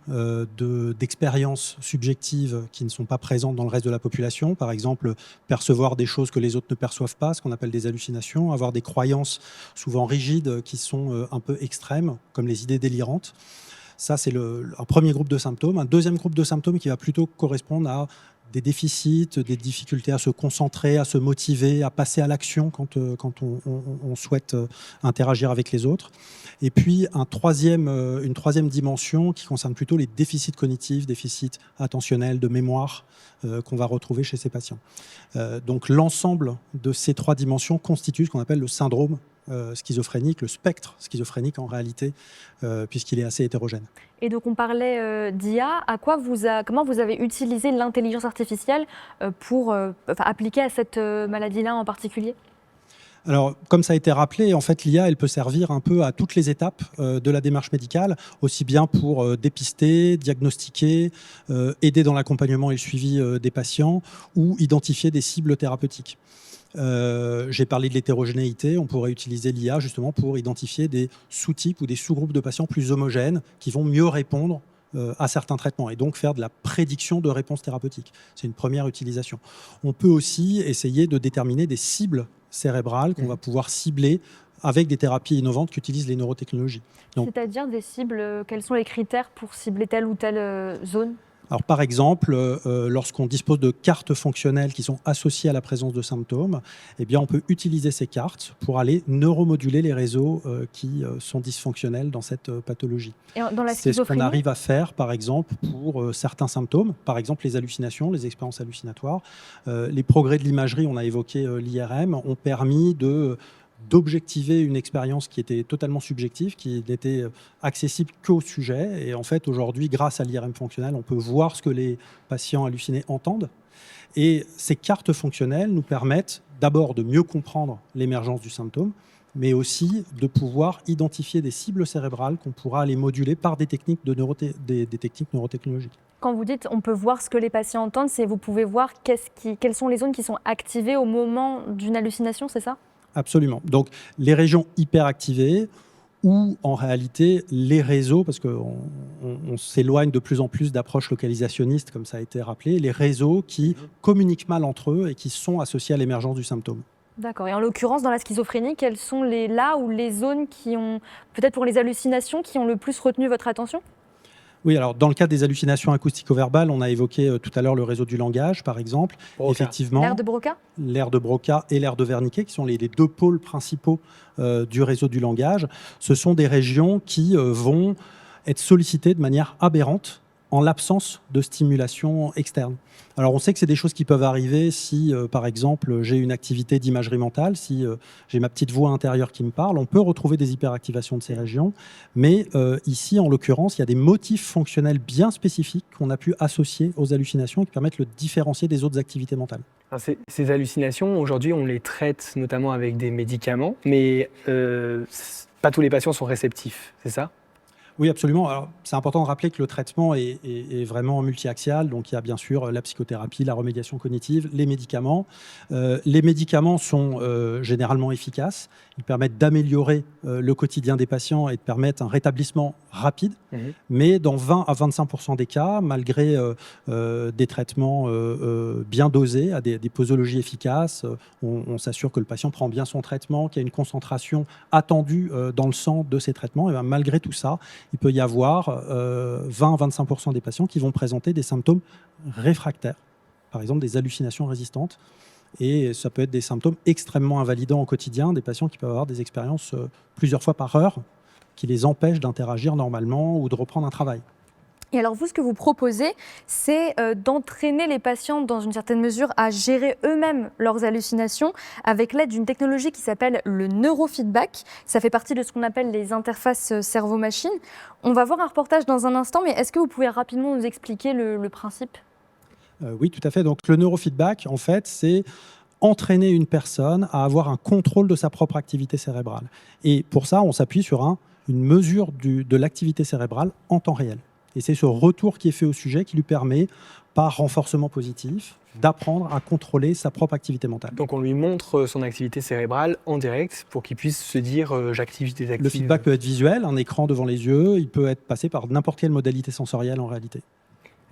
d'expériences subjectives qui ne sont pas présentes dans le reste de la population. Par exemple, percevoir des choses que les autres ne perçoivent pas, ce qu'on appelle des hallucinations, avoir des croyances souvent rigides qui sont un peu extrêmes, comme les idées délirantes. Ça, c'est un premier groupe de symptômes. Un deuxième groupe de symptômes qui va plutôt correspondre à des déficits, des difficultés à se concentrer, à se motiver, à passer à l'action quand on souhaite interagir avec les autres. Et puis, une troisième dimension qui concerne plutôt les déficits cognitifs, déficits attentionnels, de mémoire qu'on va retrouver chez ces patients. Donc, l'ensemble de ces 3 dimensions constitue ce qu'on appelle le syndrome schizophrénique, le spectre schizophrénique en réalité, puisqu'il est assez hétérogène. Et donc on parlait d'IA, comment vous avez utilisé l'intelligence artificielle pour appliquer à cette maladie-là en particulier ? Alors, comme ça a été rappelé, en fait, l'IA, elle peut servir un peu à toutes les étapes de la démarche médicale, aussi bien pour dépister, diagnostiquer, aider dans l'accompagnement et le suivi des patients, ou identifier des cibles thérapeutiques. J'ai parlé de l'hétérogénéité, on pourrait utiliser l'IA justement pour identifier des sous-types ou des sous-groupes de patients plus homogènes qui vont mieux répondre à certains traitements et donc faire de la prédiction de réponses thérapeutiques. C'est une première utilisation. On peut aussi essayer de déterminer des cibles cérébrales qu'on va pouvoir cibler avec des thérapies innovantes qu'utilisent les neurotechnologies. C'est-à-dire des cibles, quels sont les critères pour cibler telle ou telle zone ? Alors, par exemple, lorsqu'on dispose de cartes fonctionnelles qui sont associées à la présence de symptômes, eh bien, on peut utiliser ces cartes pour aller neuromoduler les réseaux qui sont dysfonctionnels dans cette pathologie. Et dans la c'est ce qu'on arrive à faire, par exemple, pour certains symptômes, par exemple les hallucinations, les expériences hallucinatoires. Les progrès de l'imagerie, on a évoqué l'IRM, ont permis de d'objectiver une expérience qui était totalement subjective, qui n'était accessible qu'au sujet. Et en fait, aujourd'hui, grâce à l'IRM fonctionnel, on peut voir ce que les patients hallucinés entendent. Et ces cartes fonctionnelles nous permettent d'abord de mieux comprendre l'émergence du symptôme, mais aussi de pouvoir identifier des cibles cérébrales qu'on pourra aller moduler par des techniques, des techniques neurotechnologiques. Quand vous dites on peut voir ce que les patients entendent, c'est vous pouvez voir quelles sont les zones qui sont activées au moment d'une hallucination, c'est ça? Absolument. Donc les régions hyperactivées ou en réalité les réseaux, parce qu'on s'éloigne de plus en plus d'approches localisationnistes, comme ça a été rappelé, les réseaux qui communiquent mal entre eux et qui sont associés à l'émergence du symptôme. D'accord. Et en l'occurrence, dans la schizophrénie, quelles sont les zones qui ont, peut-être pour les hallucinations, qui ont le plus retenu votre attention? Oui, alors dans le cas des hallucinations acoustico-verbales, on a évoqué tout à l'heure le réseau du langage, par exemple. Broca. Effectivement, L'aire de Broca? l'aire de Broca et l'aire de Wernicke, qui sont les deux pôles principaux du réseau du langage. Ce sont des régions qui vont être sollicitées de manière aberrante en l'absence de stimulation externe. Alors on sait que c'est des choses qui peuvent arriver si, par exemple, j'ai une activité d'imagerie mentale, si j'ai ma petite voix intérieure qui me parle, on peut retrouver des hyperactivations de ces régions, mais ici, en l'occurrence, il y a des motifs fonctionnels bien spécifiques qu'on a pu associer aux hallucinations et qui permettent de le différencier des autres activités mentales. Alors, ces hallucinations, aujourd'hui, on les traite notamment avec des médicaments, mais pas tous les patients sont réceptifs, c'est ça? Oui, absolument. Alors, c'est important de rappeler que le traitement est vraiment multi-axial. Donc, il y a bien sûr la psychothérapie, la remédiation cognitive, les médicaments. Les médicaments sont généralement efficaces. Ils permettent d'améliorer le quotidien des patients et de permettre un rétablissement rapide. Mais dans 20 à 25% des cas, malgré des traitements bien dosés, à des posologies efficaces, on s'assure que le patient prend bien son traitement, qu'il y a une concentration attendue dans le sang de ces traitements. Et bien, malgré tout ça, il peut y avoir 20 à 25% des patients qui vont présenter des symptômes réfractaires, par exemple des hallucinations résistantes. Et ça peut être des symptômes extrêmement invalidants au quotidien, des patients qui peuvent avoir des expériences plusieurs fois par heure qui les empêchent d'interagir normalement ou de reprendre un travail. Et alors vous, ce que vous proposez, c'est d'entraîner les patients dans une certaine mesure à gérer eux-mêmes leurs hallucinations avec l'aide d'une technologie qui s'appelle le neurofeedback. Ça fait partie de ce qu'on appelle les interfaces cerveau-machine. On va voir un reportage dans un instant, mais est-ce que vous pouvez rapidement nous expliquer le principe ? Oui, tout à fait. Donc le neurofeedback, en fait, c'est entraîner une personne à avoir un contrôle de sa propre activité cérébrale. Et pour ça, on s'appuie sur une mesure de l'activité cérébrale en temps réel. Et c'est ce retour qui est fait au sujet qui lui permet, par renforcement positif, d'apprendre à contrôler sa propre activité mentale. Donc on lui montre son activité cérébrale en direct pour qu'il puisse se dire j'active des activités. Le feedback peut être visuel, un écran devant les yeux, il peut être passé par n'importe quelle modalité sensorielle en réalité.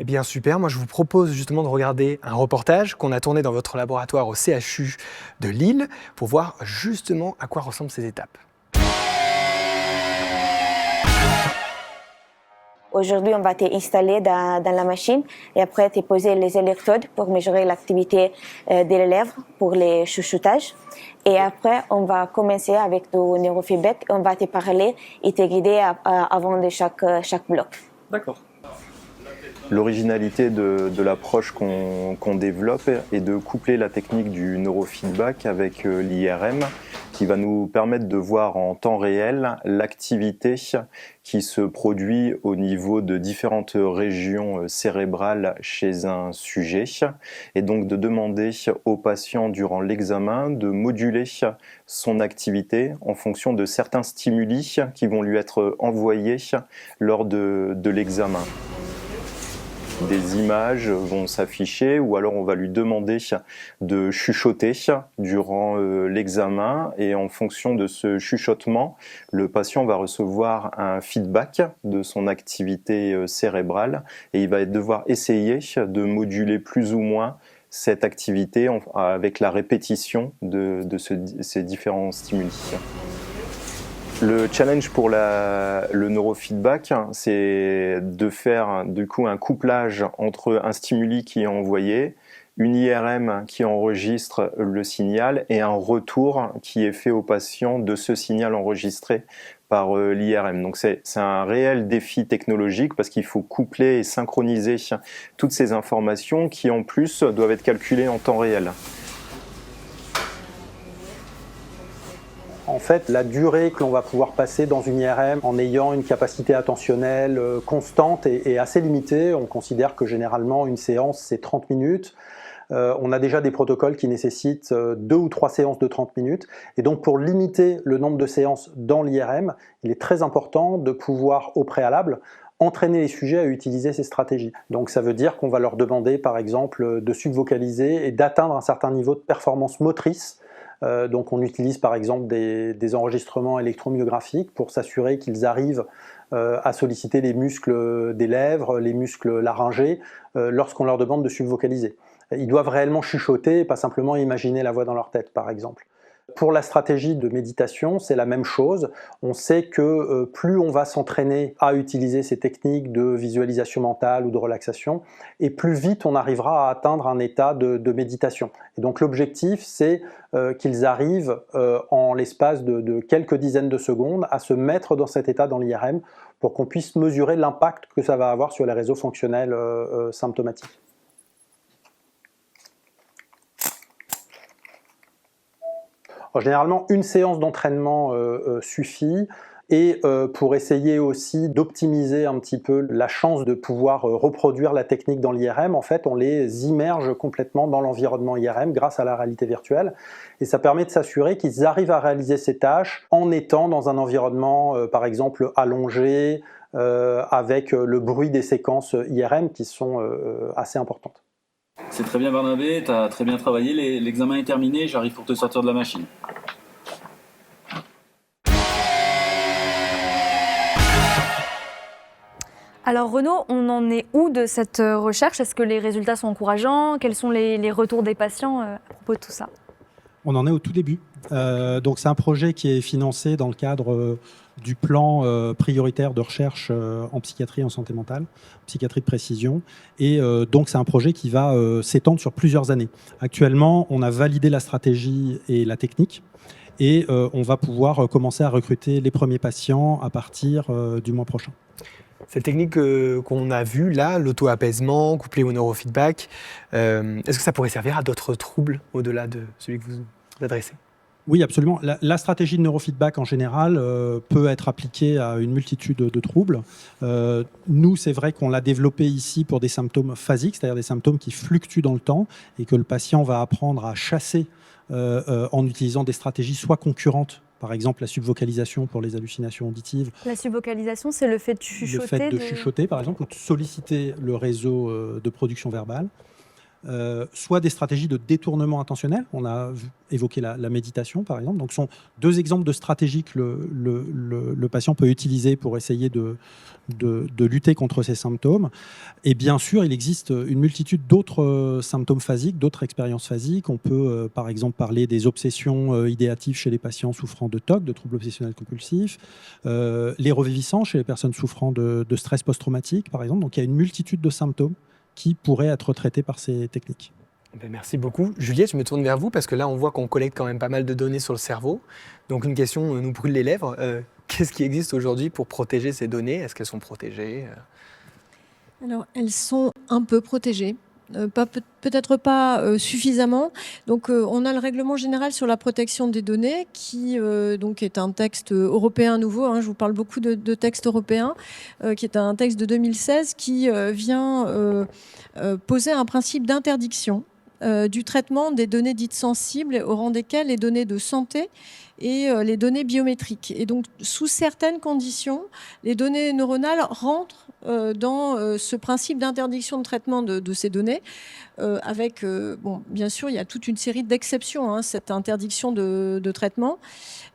Eh bien super, moi je vous propose justement de regarder un reportage qu'on a tourné dans votre laboratoire au CHU de Lille pour voir justement à quoi ressemblent ces étapes. Aujourd'hui, on va t'installer dans la machine et après te poser les électrodes pour mesurer l'activité des lèvres pour les chuchotages. Et après, on va commencer avec le neurofeedback. On va te parler et te guider avant de chaque bloc. D'accord. L'originalité de l'approche qu'on développe est de coupler la technique du neurofeedback avec l'IRM qui va nous permettre de voir en temps réel l'activité qui se produit au niveau de différentes régions cérébrales chez un sujet et donc de demander au patient durant l'examen de moduler son activité en fonction de certains stimuli qui vont lui être envoyés lors de l'examen. Des images vont s'afficher ou alors on va lui demander de chuchoter durant l'examen et en fonction de ce chuchotement, le patient va recevoir un feedback de son activité cérébrale et il va devoir essayer de moduler plus ou moins cette activité avec la répétition de ces différents stimuli. Le challenge pour le neurofeedback, c'est de faire du coup un couplage entre un stimuli qui est envoyé, une IRM qui enregistre le signal et un retour qui est fait au patient de ce signal enregistré par l'IRM. Donc c'est un réel défi technologique parce qu'il faut coupler et synchroniser toutes ces informations qui en plus doivent être calculées en temps réel. En fait, la durée que l'on va pouvoir passer dans une IRM en ayant une capacité attentionnelle constante est assez limitée. On considère que généralement une séance c'est 30 minutes. On a déjà des protocoles qui nécessitent 2 ou 3 séances de 30 minutes. Et donc pour limiter le nombre de séances dans l'IRM, il est très important de pouvoir au préalable entraîner les sujets à utiliser ces stratégies. Donc ça veut dire qu'on va leur demander par exemple de subvocaliser et d'atteindre un certain niveau de performance motrice. Donc on utilise par exemple des enregistrements électromyographiques pour s'assurer qu'ils arrivent à solliciter les muscles des lèvres, les muscles laryngés, lorsqu'on leur demande de subvocaliser. Ils doivent réellement chuchoter et pas simplement imaginer la voix dans leur tête, par exemple. Pour la stratégie de méditation, c'est la même chose. On sait que plus on va s'entraîner à utiliser ces techniques de visualisation mentale ou de relaxation, et plus vite on arrivera à atteindre un état de méditation. Et donc l'objectif, c'est qu'ils arrivent en l'espace de quelques dizaines de secondes à se mettre dans cet état dans l'IRM pour qu'on puisse mesurer l'impact que ça va avoir sur les réseaux fonctionnels symptomatiques. Alors, généralement, une séance d'entraînement suffit et pour essayer aussi d'optimiser un petit peu la chance de pouvoir reproduire la technique dans l'IRM, en fait, on les immerge complètement dans l'environnement IRM grâce à la réalité virtuelle et ça permet de s'assurer qu'ils arrivent à réaliser ces tâches en étant dans un environnement, par exemple, allongé, avec le bruit des séquences IRM qui sont assez importantes. C'est très bien Barnabé, tu as très bien travaillé, l'examen est terminé, j'arrive pour te sortir de la machine. Alors Renaud, on en est où de cette recherche? Est-ce que les résultats sont encourageants? Quels sont les retours des patients à propos de tout ça? On en est au tout début. Donc c'est un projet qui est financé dans le cadre du plan prioritaire de recherche en psychiatrie et en santé mentale, psychiatrie de précision. Et donc c'est un projet qui va s'étendre sur plusieurs années. Actuellement, on a validé la stratégie et la technique. Et on va pouvoir commencer à recruter les premiers patients à partir du mois prochain. Cette technique qu'on a vue là, l'auto-apaisement couplé au neurofeedback, est-ce que ça pourrait servir à d'autres troubles au-delà de celui que vous adressez? Oui, absolument. La stratégie de neurofeedback en général peut être appliquée à une multitude de troubles. Nous, c'est vrai qu'on l'a développé ici pour des symptômes phasiques, c'est-à-dire des symptômes qui fluctuent dans le temps et que le patient va apprendre à chasser en utilisant des stratégies soit concurrentes, par exemple la subvocalisation pour les hallucinations auditives. La subvocalisation, c'est le fait de chuchoter. Le fait de chuchoter, par exemple, ou de solliciter le réseau de production verbale. Soit des stratégies de détournement intentionnel. On a évoqué la méditation, par exemple. Donc, ce sont deux exemples de stratégies que le patient peut utiliser pour essayer de lutter contre ces symptômes. Et bien sûr, il existe une multitude d'autres symptômes phasiques, d'autres expériences phasiques. On peut, par exemple, parler des obsessions idéatives chez les patients souffrant de TOC, de troubles obsessionnels compulsifs, les reviviscences chez les personnes souffrant de stress post-traumatique, par exemple. Donc, il y a une multitude de symptômes qui pourraient être traités par ces techniques. Merci beaucoup. Juliette, je me tourne vers vous parce que là, on voit qu'on collecte quand même pas mal de données sur le cerveau. Donc une question nous brûle les lèvres. Qu'est-ce qui existe aujourd'hui pour protéger ces données? Est-ce qu'elles sont protégées? Alors, elles sont un peu protégées. Peut-être pas suffisamment. Donc, on a le règlement général sur la protection des données qui donc est un texte européen nouveau. Hein, je vous parle beaucoup de textes européens, qui est un texte de 2016 qui vient poser un principe d'interdiction du traitement des données dites sensibles, au rang desquelles les données de santé et les données biométriques. Et donc, sous certaines conditions, les données neuronales rentrent dans ce principe d'interdiction de traitement de ces données, avec, bon, bien sûr, il y a toute une série d'exceptions, hein, cette interdiction de traitement.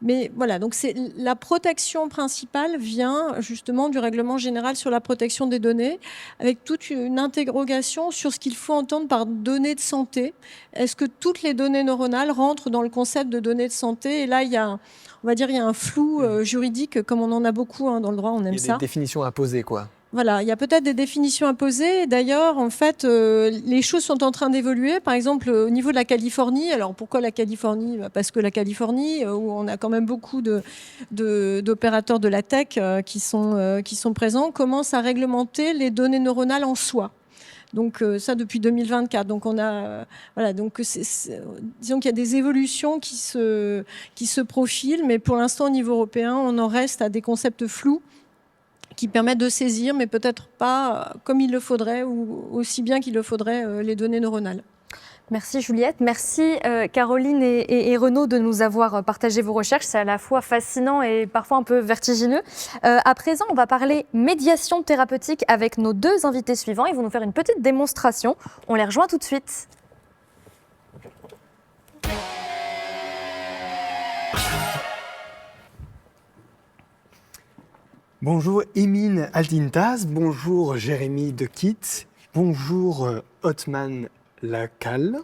Mais voilà, donc la protection principale vient justement du règlement général sur la protection des données, avec toute une interrogation sur ce qu'il faut entendre par données de santé. Est-ce que toutes les données neuronales rentrent dans le concept de données de santé? Et là, il y a, on va dire, il y a un flou juridique, comme on en a beaucoup hein, dans le droit, on aime ça. Il y a des définitions à poser, quoi. Voilà, il y a peut-être des définitions à poser. D'ailleurs, en fait, les choses sont en train d'évoluer. Par exemple, au niveau de la Californie. Alors, pourquoi la Californie? Parce que la Californie, où on a quand même beaucoup d'opérateurs de la tech qui sont présents, commence à réglementer les données neuronales en soi. Donc ça depuis 2024. Donc on a voilà, donc disons qu'il y a des évolutions qui se profilent, mais pour l'instant au niveau européen, on en reste à des concepts flous qui permettent de saisir, mais peut-être pas comme il le faudrait ou aussi bien qu'il le faudrait les données neuronales. Merci Juliette, merci Caroline et Renaud de nous avoir partagé vos recherches. C'est à la fois fascinant et parfois un peu vertigineux. À présent, on va parler médiation thérapeutique avec nos deux invités suivants. Ils vont nous faire une petite démonstration. On les rejoint tout de suite. Bonjour Emine Altintaz, bonjour Jérémy Dequitte, bonjour Othman Lacal.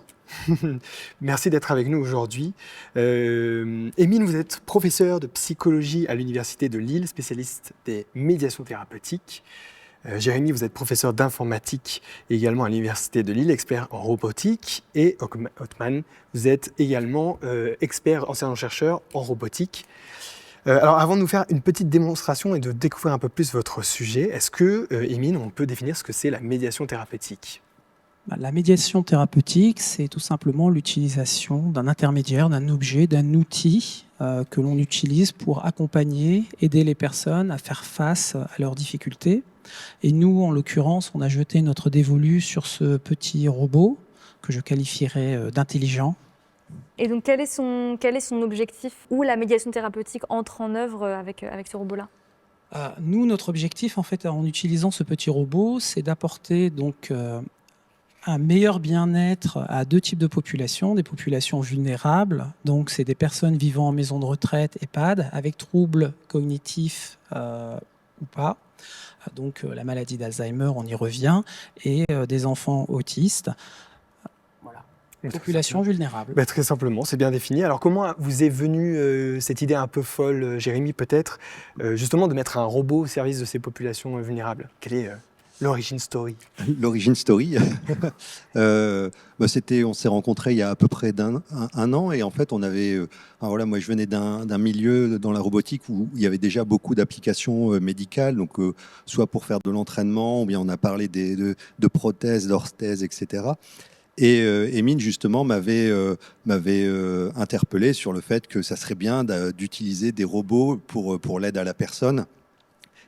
Merci d'être avec nous aujourd'hui. Émile, vous êtes professeur de psychologie à l'Université de Lille, spécialiste des médiations thérapeutiques. Jérémy, vous êtes professeur d'informatique également à l'Université de Lille, expert en robotique. Et Othman, vous êtes également expert enseignant-chercheur en robotique. Alors, avant de nous faire une petite démonstration et de découvrir un peu plus votre sujet, est-ce que, Émile, on peut définir ce que c'est la médiation thérapeutique ? La médiation thérapeutique, c'est tout simplement l'utilisation d'un intermédiaire, d'un objet, d'un outil que l'on utilise pour accompagner, aider les personnes à faire face à leurs difficultés. Et nous, en l'occurrence, on a jeté notre dévolu sur ce petit robot que je qualifierais d'intelligent. Et donc, quel est son objectif? Où la médiation thérapeutique entre en œuvre avec ce robot-là? Nous, notre objectif, en fait, en utilisant ce petit robot, c'est d'apporter donc un meilleur bien-être à deux types de populations, des populations vulnérables, donc c'est des personnes vivant en maison de retraite, EHPAD, avec troubles cognitifs ou pas, donc la maladie d'Alzheimer, on y revient, et des enfants autistes. Voilà, population vulnérable. Très simplement, c'est bien défini. Alors comment vous est venue cette idée un peu folle, Jérémy, peut-être, justement de mettre un robot au service de ces populations vulnérables? Quelle est l'origin story? L'origin story, on s'est rencontrés il y a à peu près un an, et en fait on avait, moi je venais d'un milieu dans la robotique où il y avait déjà beaucoup d'applications médicales, donc soit pour faire de l'entraînement, ou bien on a parlé de prothèses, d'orthèses, etc. Et Émile justement m'avait interpellé sur le fait que ça serait bien d'utiliser des robots pour l'aide à la personne.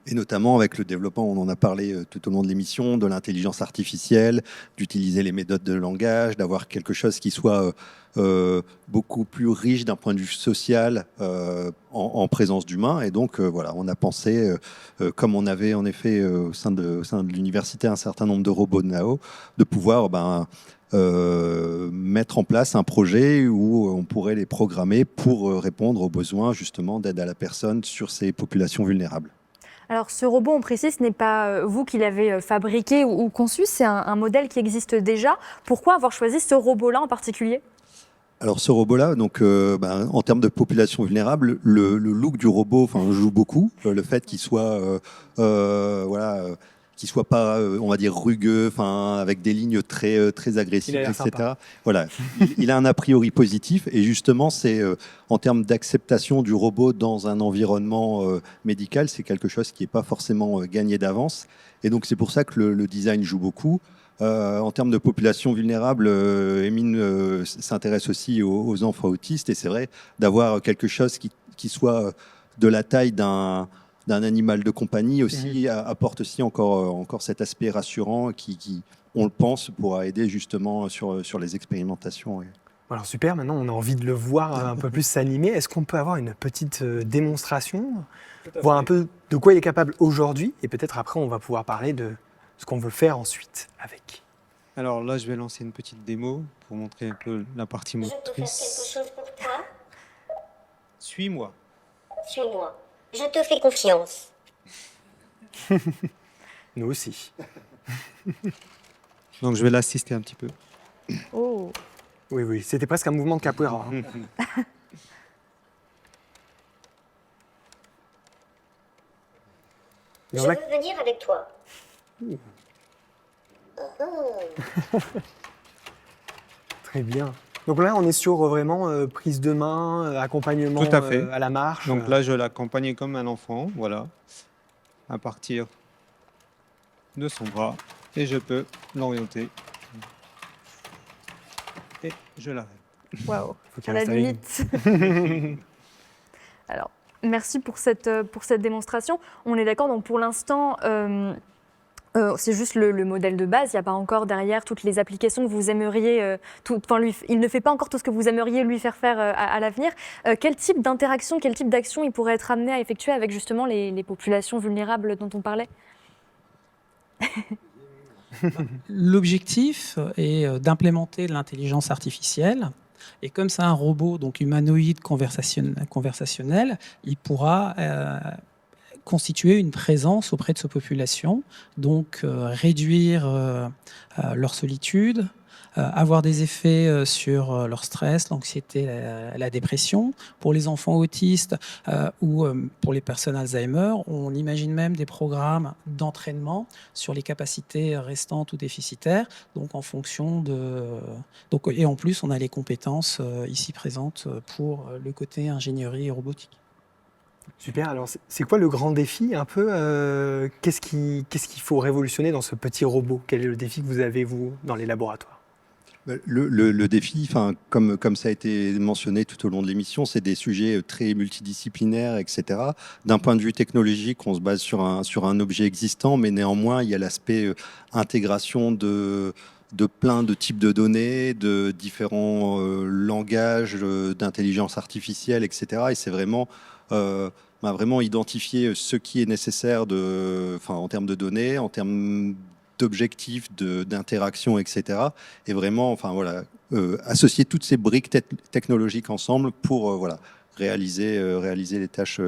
Et notamment avec le développement, on en a parlé tout au long de l'émission, de l'intelligence artificielle, d'utiliser les méthodes de langage, d'avoir quelque chose qui soit beaucoup plus riche d'un point de vue social en présence d'humains. Et donc, on a pensé, comme on avait en effet au sein de l'université un certain nombre de robots de NAO, de pouvoir mettre en place un projet où on pourrait les programmer pour répondre aux besoins justement d'aide à la personne sur ces populations vulnérables. Alors ce robot, on précise, ce n'est pas vous qui l'avez fabriqué ou conçu, c'est un modèle qui existe déjà. Pourquoi avoir choisi ce robot-là en particulier ? Alors ce robot-là, donc, en termes de population vulnérable, le look du robot joue beaucoup. Le fait qu'il soit, qu'il soit pas, on va dire, rugueux, avec des lignes très agressives, etc. Voilà, il a un a priori positif, et justement, c'est en termes d'acceptation du robot dans un environnement médical, c'est quelque chose qui n'est pas forcément gagné d'avance. Et donc c'est pour ça que le design joue beaucoup. En termes de population vulnérable, Émile s'intéresse aussi aux enfants autistes, et c'est vrai d'avoir quelque chose qui soit de la taille d'un animal de compagnie aussi apporte aussi encore cet aspect rassurant qui, on le pense, pourra aider justement sur les expérimentations. Alors super, maintenant on a envie de le voir un peu plus s'animer. Est-ce qu'on peut avoir une petite démonstration, voir un peu de quoi il est capable aujourd'hui, et peut-être après on va pouvoir parler de ce qu'on veut faire ensuite avec. Alors là, je vais lancer une petite démo pour montrer un peu la partie motrice. Je peux faire quelque chose pour toi ? Suis-moi. Suis-moi. Je te fais confiance. Nous aussi. Donc je vais l'assister un petit peu. Oh. Oui, c'était presque un mouvement de capoeira. Je veux venir avec toi. Très bien. Donc là, on est sur vraiment prise de main, accompagnement Tout à fait. À la marche. Donc là, je l'accompagne comme un enfant, voilà, à partir de son bras. Et je peux l'orienter. Et je l'arrête. Waouh, Faut qu'il à la reste avec limite. Alors, merci pour cette démonstration. On est d'accord, donc pour l'instant, c'est juste le modèle de base. Il n'y a pas encore derrière toutes les applications que vous aimeriez. Il ne fait pas encore tout ce que vous aimeriez lui faire faire à l'avenir. Quel type d'interaction, quel type d'action il pourrait être amené à effectuer avec justement les populations vulnérables dont on parlait? L'objectif est d'implémenter de l'intelligence artificielle. Et comme c'est un robot donc humanoïde conversationnel, il pourra constituer une présence auprès de sa population, donc réduire leur solitude, avoir des effets sur leur stress, l'anxiété, la dépression. Pour les enfants autistes ou pour les personnes Alzheimer, on imagine même des programmes d'entraînement sur les capacités restantes ou déficitaires, donc en fonction de... et en plus, on a les compétences ici présentes pour le côté ingénierie et robotique. Super, alors c'est quoi le grand défi un peu qu'est-ce qu'il faut révolutionner dans ce petit robot? Quel est le défi que vous avez, vous, dans les laboratoires? Le défi, comme ça a été mentionné tout au long de l'émission, c'est des sujets très multidisciplinaires, etc. D'un point de vue technologique, on se base sur un objet existant, mais néanmoins, il y a l'aspect intégration de plein de types de données, de différents langages d'intelligence artificielle, etc. Et c'est vraiment identifier ce qui est nécessaire en termes de données, en termes d'objectifs, d'interaction, etc. Et vraiment, associer toutes ces briques technologiques ensemble pour réaliser les tâches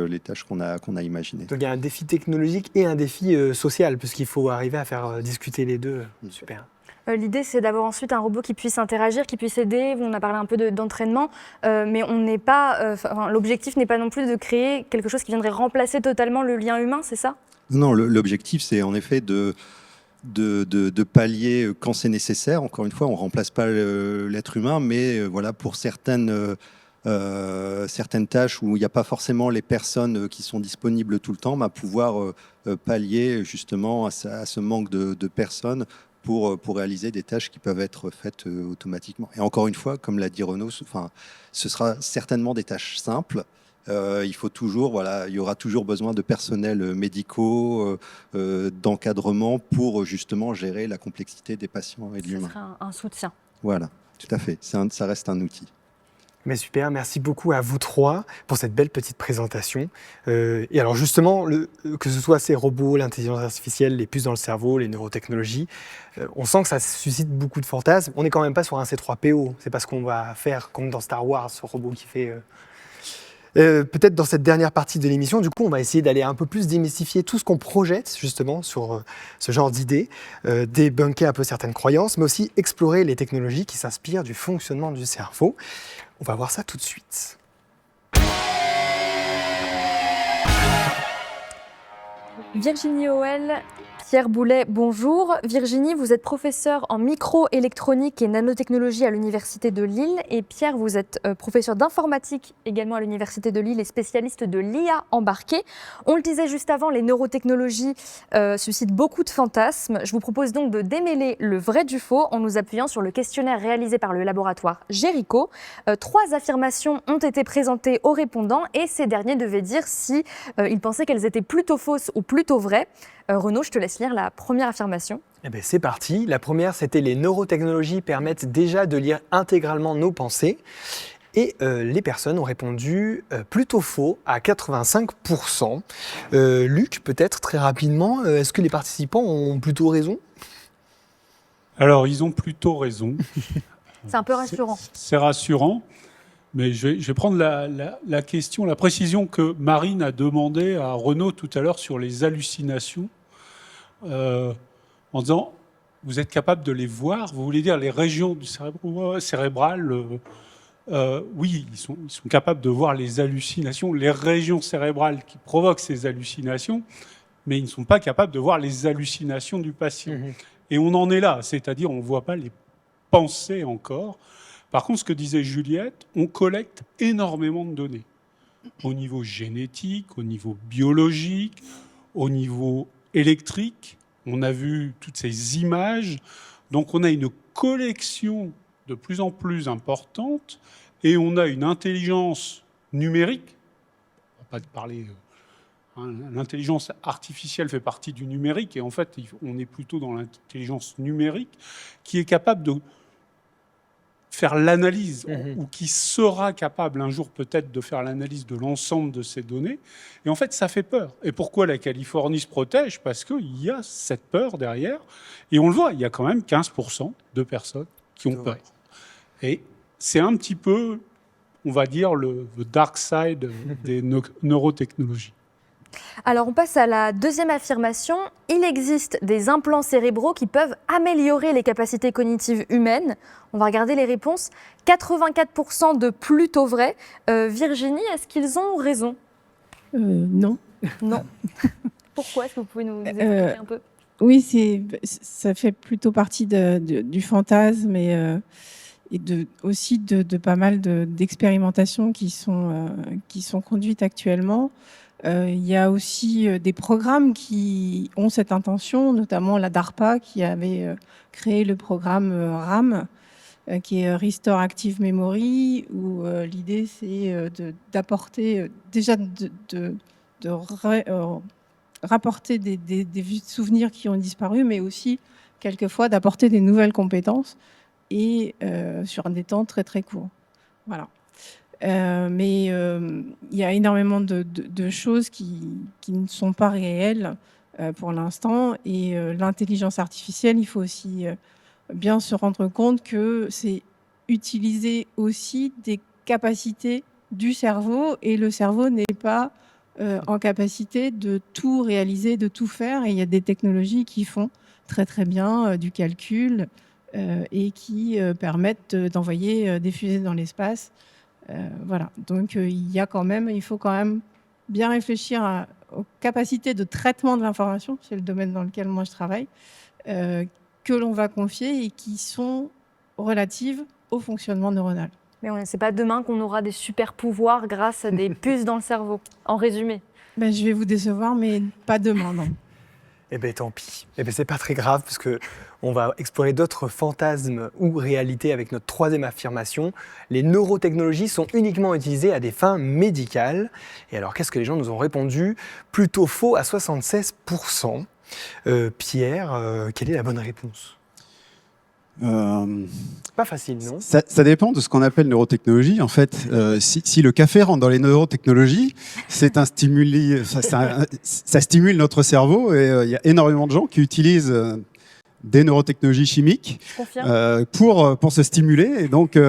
qu'on a imaginées. Donc il y a un défi technologique et un défi social, puisqu'il faut arriver à faire discuter les deux. Super. L'idée, c'est d'avoir ensuite un robot qui puisse interagir, qui puisse aider. On a parlé un peu d'entraînement, mais on n'est pas. L'objectif n'est pas non plus de créer quelque chose qui viendrait remplacer totalement le lien humain, c'est ça? Non, l'objectif, c'est en effet de pallier quand c'est nécessaire. Encore une fois, on ne remplace pas l'être humain, mais pour certaines tâches où il n'y a pas forcément les personnes qui sont disponibles tout le temps, pouvoir pallier justement à ce manque de personnes pour réaliser des tâches qui peuvent être faites automatiquement. Et encore une fois, comme l'a dit Renaud, ce sera certainement des tâches simples. Il y aura toujours besoin de personnels médicaux, d'encadrement pour justement gérer la complexité des patients et de l'humain. Ce sera un soutien. Voilà, tout à fait. Ça reste un outil. Mais super, merci beaucoup à vous trois pour cette belle petite présentation. Et alors justement, que ce soit ces robots, l'intelligence artificielle, les puces dans le cerveau, les neurotechnologies, on sent que ça suscite beaucoup de fantasmes. On n'est quand même pas sur un C3PO, c'est pas ce qu'on va faire comme dans Star Wars, ce robot qui fait... Peut-être dans cette dernière partie de l'émission, du coup, on va essayer d'aller un peu plus démystifier tout ce qu'on projette justement sur ce genre d'idées, débunker un peu certaines croyances, mais aussi explorer les technologies qui s'inspirent du fonctionnement du cerveau. On va voir ça tout de suite. Virginie Hoël, Pierre Boulet, bonjour. Virginie, vous êtes professeure en microélectronique et nanotechnologie à l'Université de Lille. Et Pierre, vous êtes professeur d'informatique également à l'Université de Lille et spécialiste de l'IA embarquée. On le disait juste avant, les neurotechnologies suscitent beaucoup de fantasmes. Je vous propose donc de démêler le vrai du faux en nous appuyant sur le questionnaire réalisé par le laboratoire Jericho. 3 affirmations ont été présentées aux répondants et ces derniers devaient dire si ils pensaient qu'elles étaient plutôt fausses ou plutôt vraies. Renaud, je te laisse lire la première affirmation. Eh bien, c'est parti. La première, c'était les neurotechnologies permettent déjà de lire intégralement nos pensées. Et les personnes ont répondu plutôt faux à 85%. Luc, peut-être très rapidement, est-ce que les participants ont plutôt raison? Alors, ils ont plutôt raison. C'est un peu rassurant. C'est rassurant. Mais je vais prendre la question, la précision que Marine a demandé à Renaud tout à l'heure sur les hallucinations, en disant, vous êtes capable de les voir? Vous voulez dire les régions du cérébral oui, ils sont capables de voir les hallucinations, les régions cérébrales qui provoquent ces hallucinations, mais ils ne sont pas capables de voir les hallucinations du patient. Et on en est là, c'est-à-dire on ne voit pas les pensées encore. Par contre, ce que disait Juliette, on collecte énormément de données au niveau génétique, au niveau biologique, au niveau électrique, on a vu toutes ces images. Donc on a une collection de plus en plus importante et on a une intelligence numérique. On va pas parler... L'intelligence artificielle fait partie du numérique et en fait, on est plutôt dans l'intelligence numérique qui est capable de faire l'analyse ou qui sera capable un jour peut-être de faire l'analyse de l'ensemble de ces données. Et en fait, ça fait peur. Et pourquoi la Californie se protège? Parce qu'il y a cette peur derrière. Et on le voit, il y a quand même 15% de personnes qui ont peur. Et c'est un petit peu, on va dire, le dark side des neurotechnologies. Alors, on passe à la deuxième affirmation. Il existe des implants cérébraux qui peuvent améliorer les capacités cognitives humaines. On va regarder les réponses. 84% de plutôt vrai. Virginie, est-ce qu'ils ont raison? Non. Non. Pourquoi? Est-ce que vous pouvez nous expliquer un peu? Oui, ça fait plutôt partie du fantasme et aussi de pas mal d'expérimentations qui sont conduites actuellement. Il y a aussi des programmes qui ont cette intention, notamment la DARPA qui avait créé le programme RAM, qui est Restore Active Memory, où l'idée c'est d'apporter, déjà de rapporter des souvenirs qui ont disparu, mais aussi quelquefois d'apporter des nouvelles compétences et sur des temps très très courts. Voilà. Mais il y a énormément de choses qui ne sont pas réelles pour l'instant. Et l'intelligence artificielle, il faut aussi bien se rendre compte que c'est utiliser aussi des capacités du cerveau. Et le cerveau n'est pas en capacité de tout réaliser, de tout faire. Et il y a des technologies qui font très très bien du calcul et qui permettent d'envoyer des fusées dans l'espace. Voilà, donc il faut quand même bien réfléchir aux capacités de traitement de l'information, c'est le domaine dans lequel moi je travaille, que l'on va confier et qui sont relatives au fonctionnement neuronal. Mais on ne sait pas demain qu'on aura des super pouvoirs grâce à des puces dans le cerveau, en résumé. Ben, je vais vous décevoir, mais pas demain, non. Eh bien, tant pis. Eh bien, c'est pas très grave, parce que on va explorer d'autres fantasmes ou réalités avec notre troisième affirmation. Les neurotechnologies sont uniquement utilisées à des fins médicales. Et alors, qu'est-ce que les gens nous ont répondu? Plutôt faux à 76%. Pierre, quelle est la bonne réponse? Pas facile, non? Ça dépend de ce qu'on appelle neurotechnologie. En fait, si le café rentre dans les neurotechnologies, c'est un stimuli, ça stimule notre cerveau et il y a énormément de gens qui utilisent des neurotechnologies chimiques pour se stimuler. Et donc, tous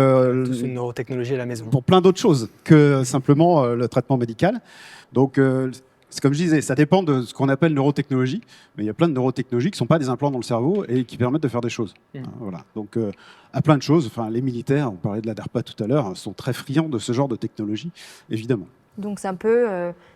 une neurotechnologie à la maison. Pour plein d'autres choses que simplement le traitement médical. Donc, c'est comme je disais, ça dépend de ce qu'on appelle neurotechnologie, mais il y a plein de neurotechnologies qui ne sont pas des implants dans le cerveau et qui permettent de faire des choses. Voilà. Donc, à plein de choses, enfin, les militaires, on parlait de la DARPA tout à l'heure, sont très friands de ce genre de technologie, évidemment. Donc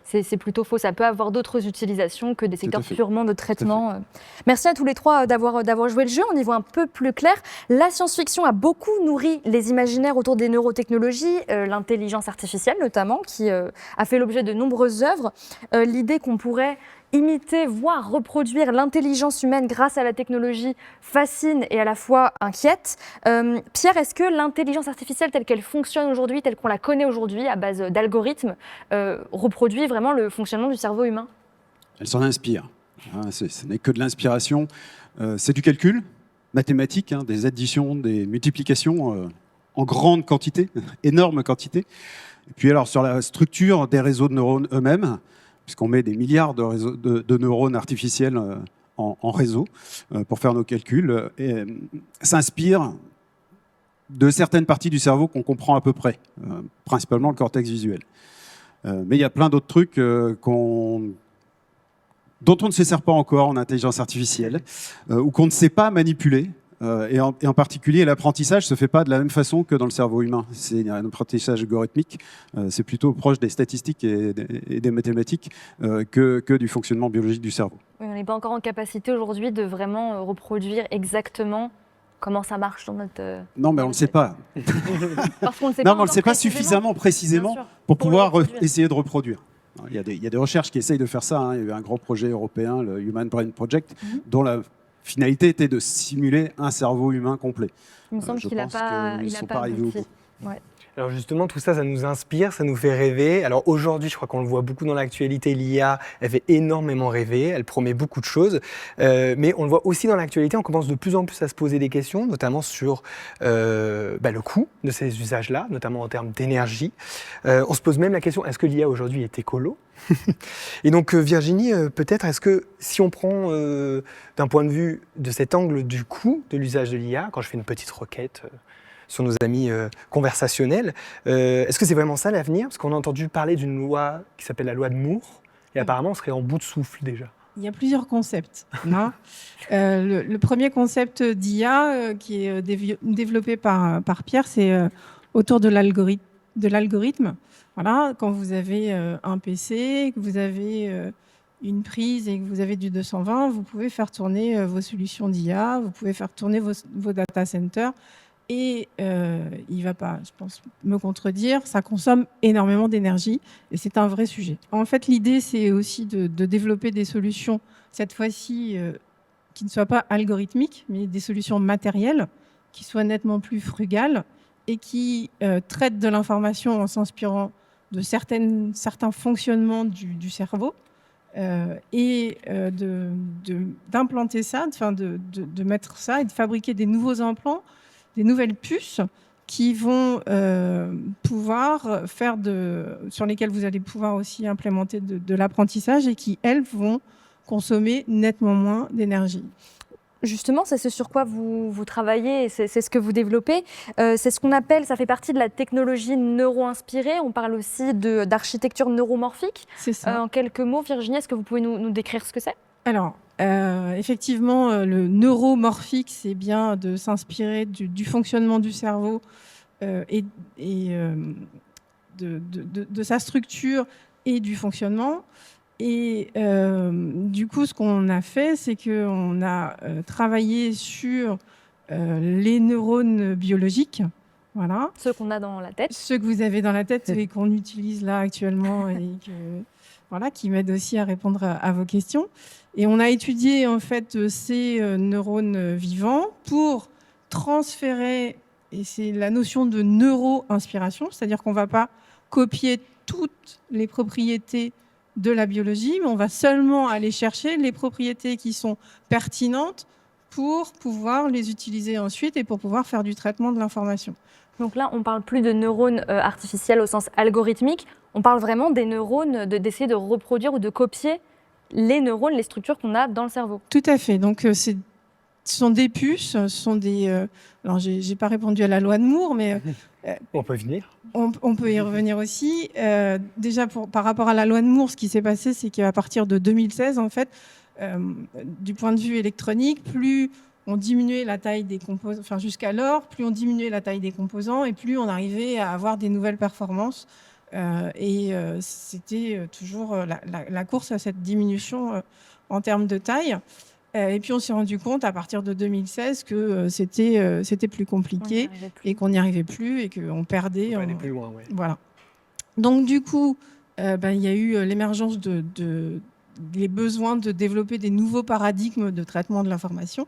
c'est plutôt faux, ça peut avoir d'autres utilisations que des secteurs purement de traitement. Merci à tous les trois d'avoir joué le jeu, on y voit un peu plus clair. La science-fiction a beaucoup nourri les imaginaires autour des neurotechnologies, l'intelligence artificielle notamment, qui a fait l'objet de nombreuses œuvres. L'idée qu'on pourrait imiter, voire reproduire l'intelligence humaine grâce à la technologie fascine et à la fois inquiète. Pierre, est-ce que l'intelligence artificielle telle qu'elle fonctionne aujourd'hui, telle qu'on la connaît aujourd'hui, à base d'algorithmes, reproduit vraiment le fonctionnement du cerveau humain? Elle s'en inspire. Ce n'est que de l'inspiration. C'est du calcul mathématique, des additions, des multiplications en grande quantité, énorme quantité. Et puis alors sur la structure des réseaux de neurones eux-mêmes, puisqu'on met des milliards de neurones artificiels en réseau pour faire nos calculs, et s'inspire de certaines parties du cerveau qu'on comprend à peu près, principalement le cortex visuel. Mais il y a plein d'autres trucs dont on ne se sert pas encore en intelligence artificielle, ou qu'on ne sait pas manipuler. Et en particulier, l'apprentissage ne se fait pas de la même façon que dans le cerveau humain. C'est un apprentissage algorithmique, c'est plutôt proche des statistiques et des mathématiques que du fonctionnement biologique du cerveau. Oui, on n'est pas encore en capacité aujourd'hui de vraiment reproduire exactement comment ça marche dans notre... Non, mais on ne le sait pas. Parce qu'on ne sait non, pas mais on ne le sait pas suffisamment précisément pour pouvoir essayer de reproduire. Il y a des recherches qui essayent de faire ça. Hein. Il y a eu un grand projet européen, le Human Brain Project, dont la finalité était de simuler un cerveau humain complet. Il me semble qu'il n'a pas arrivés au abouti. bout. Ouais. Alors justement, tout ça, ça nous inspire, ça nous fait rêver. Alors aujourd'hui, je crois qu'on le voit beaucoup dans l'actualité, l'IA, elle fait énormément rêver, elle promet beaucoup de choses. Mais on le voit aussi dans l'actualité, on commence de plus en plus à se poser des questions, notamment sur le coût de ces usages-là, notamment en termes d'énergie. On se pose même la question, est-ce que l'IA aujourd'hui est écolo ? Et donc Virginie, peut-être, est-ce que si on prend d'un point de vue de cet angle du coût de l'usage de l'IA, quand je fais une petite requête sur nos amis conversationnels, est-ce que c'est vraiment ça l'avenir ? Parce qu'on a entendu parler d'une loi qui s'appelle la loi de Moore, et apparemment on serait en bout de souffle déjà. Il y a plusieurs concepts. Hein. Le premier concept d'IA qui est développé par Pierre, c'est autour de l'algorithme. Voilà, quand vous avez un PC, que vous avez une prise et que vous avez du 220, vous pouvez faire tourner vos solutions d'IA, vous pouvez faire tourner vos data centers. Et il ne va pas, je pense, me contredire, ça consomme énormément d'énergie et c'est un vrai sujet. En fait, l'idée, c'est aussi de développer des solutions, cette fois-ci, qui ne soient pas algorithmiques, mais des solutions matérielles, qui soient nettement plus frugales et qui traitent de l'information en s'inspirant de certains fonctionnements du cerveau et d'implanter ça, de mettre ça et de fabriquer des nouveaux implants, des nouvelles puces qui vont pouvoir sur lesquelles vous allez pouvoir aussi implémenter de l'apprentissage et qui, elles, vont consommer nettement moins d'énergie. Justement, c'est ce sur quoi vous travaillez et c'est ce que vous développez. C'est ce qu'on appelle, ça fait partie de la technologie neuro-inspirée. On parle aussi d'architecture neuromorphique. C'est ça. En quelques mots, Virginie, est-ce que vous pouvez nous décrire ce que c'est ? Alors, effectivement, le neuromorphique, c'est bien de s'inspirer du fonctionnement du cerveau et de sa structure et du fonctionnement. Et du coup, ce qu'on a fait, c'est qu'on a travaillé sur les neurones biologiques. Voilà. Ceux qu'on a dans la tête. Ceux que vous avez dans la tête et qu'on utilise là actuellement et qui m'aident aussi à répondre à vos questions. Et on a étudié en fait ces neurones vivants pour transférer, et c'est la notion de neuro-inspiration, c'est-à-dire qu'on ne va pas copier toutes les propriétés de la biologie, mais on va seulement aller chercher les propriétés qui sont pertinentes pour pouvoir les utiliser ensuite et pour pouvoir faire du traitement de l'information. Donc là, on ne parle plus de neurones artificiels au sens algorithmique, on parle vraiment des neurones, d'essayer de reproduire ou de copier les neurones, les structures qu'on a dans le cerveau. Tout à fait. Donc, ce sont des puces, ce sont des... alors, je n'ai pas répondu à la loi de Moore, mais... on peut venir. On peut y revenir aussi. Déjà, par rapport à la loi de Moore, ce qui s'est passé, c'est qu'à partir de 2016, en fait, du point de vue électronique, plus on diminuait la taille des composants, enfin jusqu'alors, plus on diminuait la taille des composants et plus on arrivait à avoir des nouvelles performances. C'était toujours la course à cette diminution en termes de taille. Et puis on s'est rendu compte à partir de 2016 que c'était plus compliqué et qu'on n'y arrivait plus et qu'on perdait. On allait plus loin, ouais. Voilà. Donc du coup, il y a eu l'émergence les besoins de développer des nouveaux paradigmes de traitement de l'information.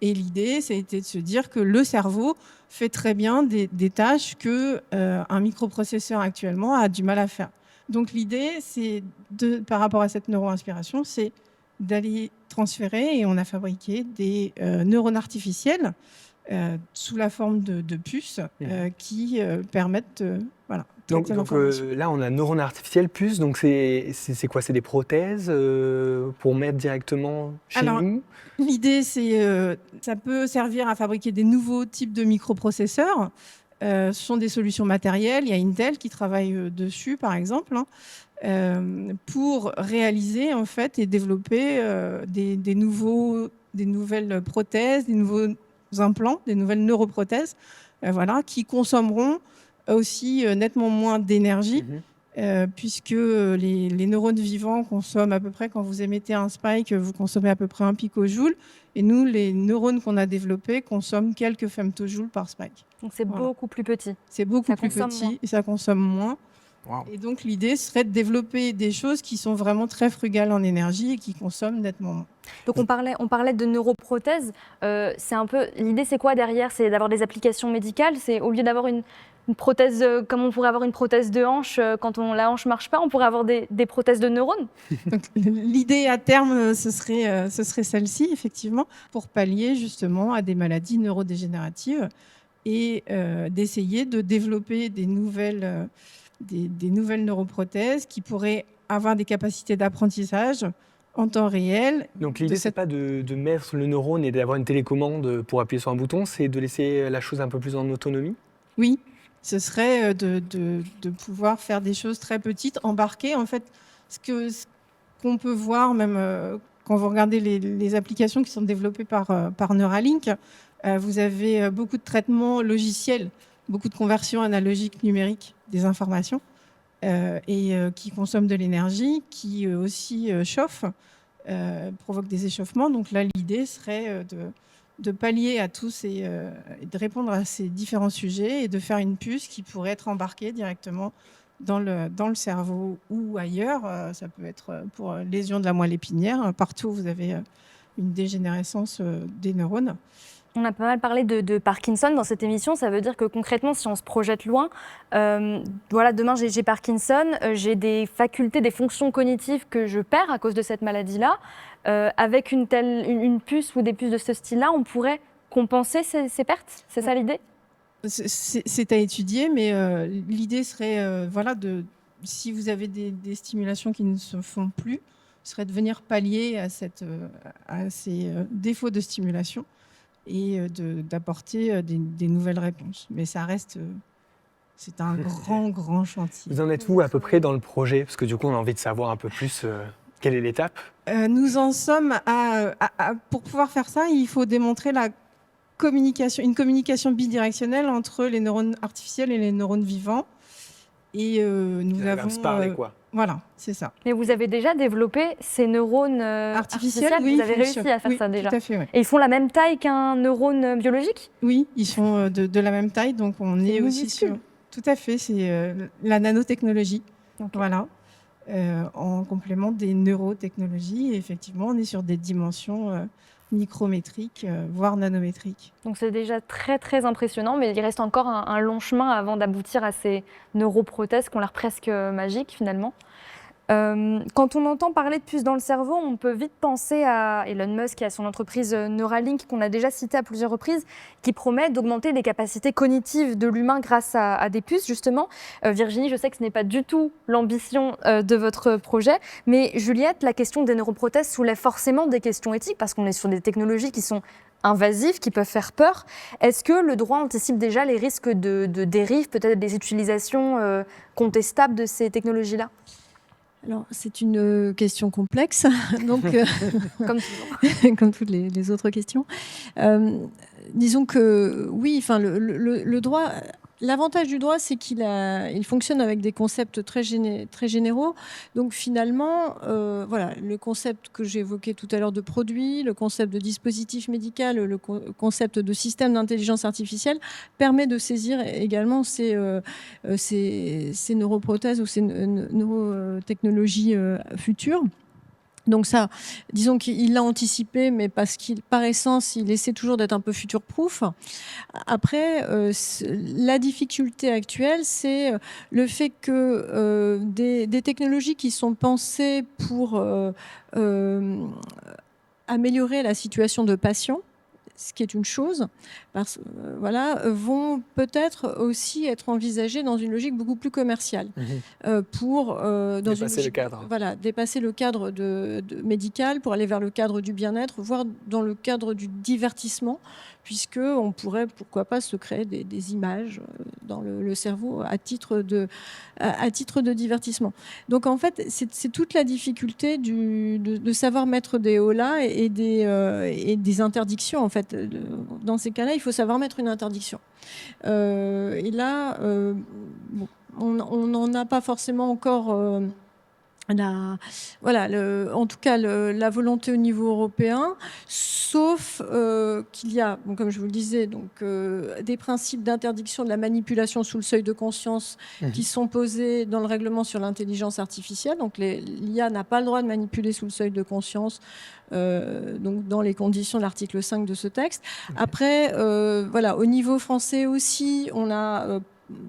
Et l'idée, c'était de se dire que le cerveau fait très bien des tâches qu'un microprocesseur actuellement a du mal à faire. Donc l'idée, c'est par rapport à cette neuro-inspiration, c'est d'aller transférer, et on a fabriqué des neurones artificiels sous la forme de puces qui permettent voilà, donc là, on a neurones artificiels, puces, donc c'est quoi? C'est des prothèses pour mettre directement chez nous? L'idée, ça peut servir à fabriquer des nouveaux types de microprocesseurs. Ce sont des solutions matérielles. Il y a Intel qui travaille dessus, par exemple, pour réaliser en fait et développer des nouvelles prothèses, des nouveaux implants, des nouvelles neuroprothèses, qui consommeront aussi nettement moins d'énergie, puisque les neurones vivants consomment à peu près, quand vous émettez un spike, vous consommez à peu près 1 picojoule. Et nous, les neurones qu'on a développés consomment quelques femtojoules par spike. Donc c'est beaucoup plus petit. C'est beaucoup plus petit et ça consomme moins. Et donc l'idée serait de développer des choses qui sont vraiment très frugales en énergie et qui consomment nettement moins. Donc on parlait de neuroprothèse. C'est un peu l'idée, c'est quoi derrière? C'est d'avoir des applications médicales. C'est au lieu d'avoir une prothèse, comme on pourrait avoir une prothèse de hanche quand la hanche marche pas, on pourrait avoir des prothèses de neurones. Donc, l'idée à terme, ce serait celle-ci, effectivement, pour pallier justement à des maladies neurodégénératives et d'essayer de développer des nouvelles neuroprothèses qui pourraient avoir des capacités d'apprentissage en temps réel. Donc l'idée, c'est pas de mettre le neurone et d'avoir une télécommande pour appuyer sur un bouton, c'est de laisser la chose un peu plus en autonomie? Oui, ce serait de pouvoir faire des choses très petites, embarquer en fait ce qu'on peut voir même quand vous regardez les applications qui sont développées par Neuralink. Vous avez beaucoup de traitements logiciels, beaucoup de conversions analogiques numériques des informations et qui consomment de l'énergie, qui aussi chauffent, provoquent des échauffements. Donc là, l'idée serait de pallier à tous et de répondre à ces différents sujets et de faire une puce qui pourrait être embarquée directement dans le cerveau ou ailleurs. Ça peut être pour lésion de la moelle épinière. Partout où vous avez une dégénérescence des neurones. On a pas mal parlé de Parkinson dans cette émission. Ça veut dire que concrètement, si on se projette loin, voilà, demain j'ai Parkinson, j'ai des facultés, des fonctions cognitives que je perds à cause de cette maladie-là. Avec une puce ou des puces de ce style-là, on pourrait compenser ces pertes. C'est ça l'idée? C'est à étudier, mais l'idée serait, voilà, si vous avez des stimulations qui ne se font plus, serait de venir pallier à ces défauts de stimulation et d'apporter des nouvelles réponses. Mais ça reste, c'est un grand chantier. Vous en êtes où à peu près dans le projet? Parce que du coup, on a envie de savoir un peu plus quelle est l'étape. Nous en sommes pour pouvoir faire ça, il faut démontrer une communication bidirectionnelle entre les neurones artificiels et les neurones vivants. Et nous avons se parler, quoi. Voilà, c'est ça. Mais vous avez déjà développé ces neurones artificiels? Oui, vous avez réussi à faire ça déjà? Tout à fait, oui. Et ils font la même taille qu'un neurone biologique? Oui, ils sont de la même taille, donc on est aussi sur... Tout à fait, c'est la nanotechnologie. Okay. Voilà. En complément des neurotechnologies. Et effectivement, on est sur des dimensions micrométriques, voire nanométriques. Donc c'est déjà très très impressionnant, mais il reste encore un long chemin avant d'aboutir à ces neuroprothèses qui ont l'air presque magiques finalement. Quand on entend parler de puces dans le cerveau, on peut vite penser à Elon Musk et à son entreprise Neuralink qu'on a déjà citée à plusieurs reprises, qui promet d'augmenter les capacités cognitives de l'humain grâce à des puces justement. Virginie, je sais que ce n'est pas du tout l'ambition de votre projet, mais Juliette, la question des neuroprothèses soulève forcément des questions éthiques parce qu'on est sur des technologies qui sont invasives, qui peuvent faire peur. Est-ce que le droit anticipe déjà les risques de dérive, peut-être des utilisations contestables de ces technologies-là ? Alors, c'est une question complexe, donc, comme toujours. Comme toutes les autres questions. Disons que oui, enfin, le droit, l'avantage du droit, c'est qu'il fonctionne avec des concepts très généraux. Donc finalement, voilà, le concept que j'ai évoqué tout à l'heure de produit, le concept de dispositif médical, le concept de système d'intelligence artificielle permet de saisir également ces neuroprothèses ou ces neurotechnologies futures. Donc ça, disons qu'il l'a anticipé, mais parce qu'il, par essence, il essaie toujours d'être un peu future-proof. Après, la difficulté actuelle, c'est le fait que des technologies qui sont pensées pour améliorer la situation de patients, ce qui est une chose, voilà, vont peut-être aussi être envisagées dans une logique beaucoup plus commerciale. Pour dépasser le cadre. Voilà, dépasser le cadre médical pour aller vers le cadre du bien-être, voire dans le cadre du divertissement, puisqu'on pourrait, pourquoi pas, se créer des images dans le cerveau à titre de divertissement. Donc en fait, c'est toute la difficulté de savoir mettre des holà et des interdictions. En fait, dans ces cas-là, il faut savoir mettre une interdiction. Et là, bon, on n'en a pas forcément encore en tout cas la volonté au niveau européen, sauf qu'il y a, comme je vous le disais, des principes d'interdiction de la manipulation sous le seuil de conscience qui sont posés dans le règlement sur l'intelligence artificielle. Donc l'IA n'a pas le droit de manipuler sous le seuil de conscience, donc dans les conditions de l'article 5 de ce texte. Après, au niveau français aussi, on a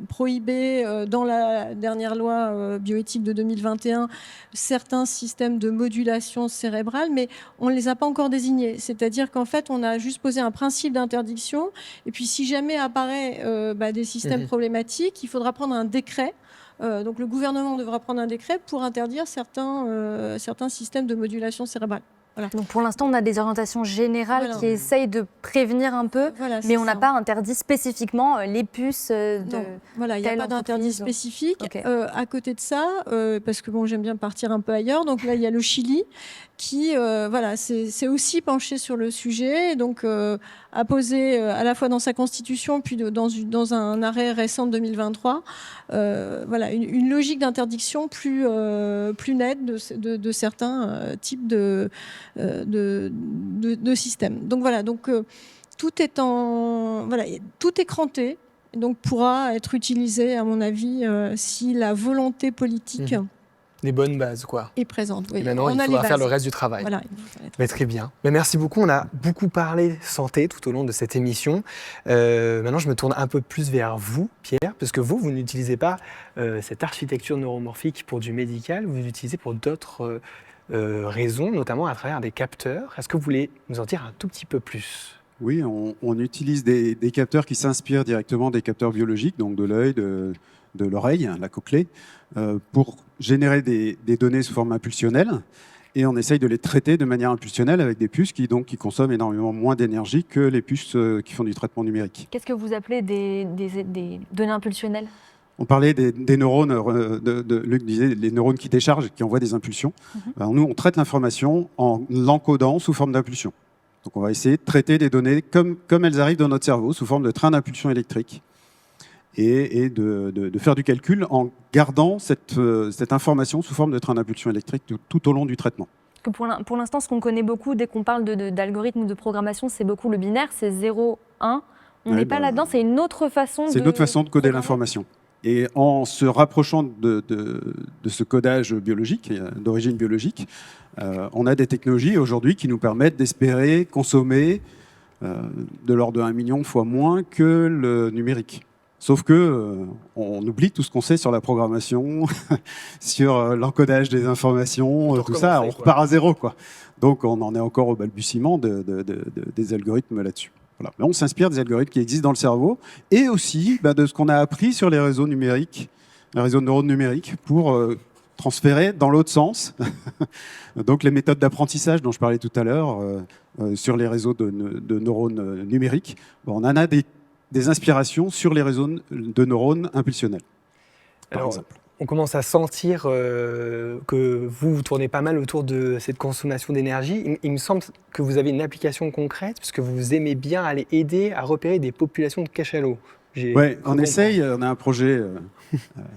prohibé dans la dernière loi bioéthique de 2021 certains systèmes de modulation cérébrale, mais on ne les a pas encore désignés. C'est-à-dire qu'en fait, on a juste posé un principe d'interdiction, et puis si jamais apparaît des systèmes problématiques, il faudra prendre un décret. Donc le gouvernement devra prendre un décret pour interdire certains systèmes de modulation cérébrale. Voilà. Donc pour l'instant, on a des orientations générales qui essayent de prévenir un peu, mais on n'a pas interdit spécifiququement les puces de. Non, il n'y a pas d'interdit spécifique. Okay. À côté de ça, parce que j'aime bien partir un peu ailleurs, donc là il y a le Chili qui s'est aussi penché sur le sujet, donc a posé à la fois dans sa constitution puis dans un arrêt récent de 2023 une logique d'interdiction plus nette de certains types de systèmes. Donc tout est cranté, donc pourra être utilisé à mon avis si la volonté politique des bonnes bases, quoi. Est présente. Oui. Et maintenant, il faudra faire le reste du travail. Voilà. Mais très bien. Mais merci beaucoup. On a beaucoup parlé santé tout au long de cette émission. Maintenant, je me tourne un peu plus vers vous, Pierre, parce que vous n'utilisez pas cette architecture neuromorphique pour du médical, vous l'utilisez pour d'autres raisons, notamment à travers des capteurs. Est-ce que vous voulez nous en dire un tout petit peu plus ? Oui, on utilise des capteurs qui s'inspirent directement des capteurs biologiques, donc de l'œil, de l'oreille, la cochlée, pour générer des données sous forme impulsionnelle. Et on essaye de les traiter de manière impulsionnelle avec des puces qui consomment énormément moins d'énergie que les puces qui font du traitement numérique. Qu'est-ce que vous appelez des données impulsionnelles ? On parlait des neurones, Luc disait les neurones qui déchargent, qui envoient des impulsions. Alors nous, on traite l'information en l'encodant sous forme d'impulsion. Donc on va essayer de traiter des données comme elles arrivent dans notre cerveau, sous forme de train d'impulsion électrique. Et de faire du calcul en gardant cette information sous forme de train d'impulsion électrique tout au long du traitement. Pour l'instant, ce qu'on connaît beaucoup dès qu'on parle d'algorithmes ou de programmation, c'est beaucoup le binaire, c'est 0, 1. On n'est pas là-dedans, c'est une autre façon C'est une autre façon de coder l'information. Et en se rapprochant de ce codage biologique, d'origine biologique, on a des technologies aujourd'hui qui nous permettent d'espérer consommer de l'ordre de 1 million fois moins que le numérique. Sauf que on oublie tout ce qu'on sait sur la programmation, sur l'encodage des informations, tout ça, on repart à zéro, quoi. Donc on en est encore au balbutiement des algorithmes là-dessus. Voilà. Mais on s'inspire des algorithmes qui existent dans le cerveau et aussi de ce qu'on a appris sur les réseaux numériques, les réseaux de neurones numériques, pour transférer dans l'autre sens. Donc les méthodes d'apprentissage dont je parlais tout à l'heure sur les réseaux de neurones numériques, on en a des inspirations sur les réseaux de neurones impulsionnels, par exemple. On commence à sentir que vous tournez pas mal autour de cette consommation d'énergie. Il me semble que vous avez une application concrète, puisque vous aimez bien aller aider à repérer des populations de cachalots. Oui, on essaye. On a un projet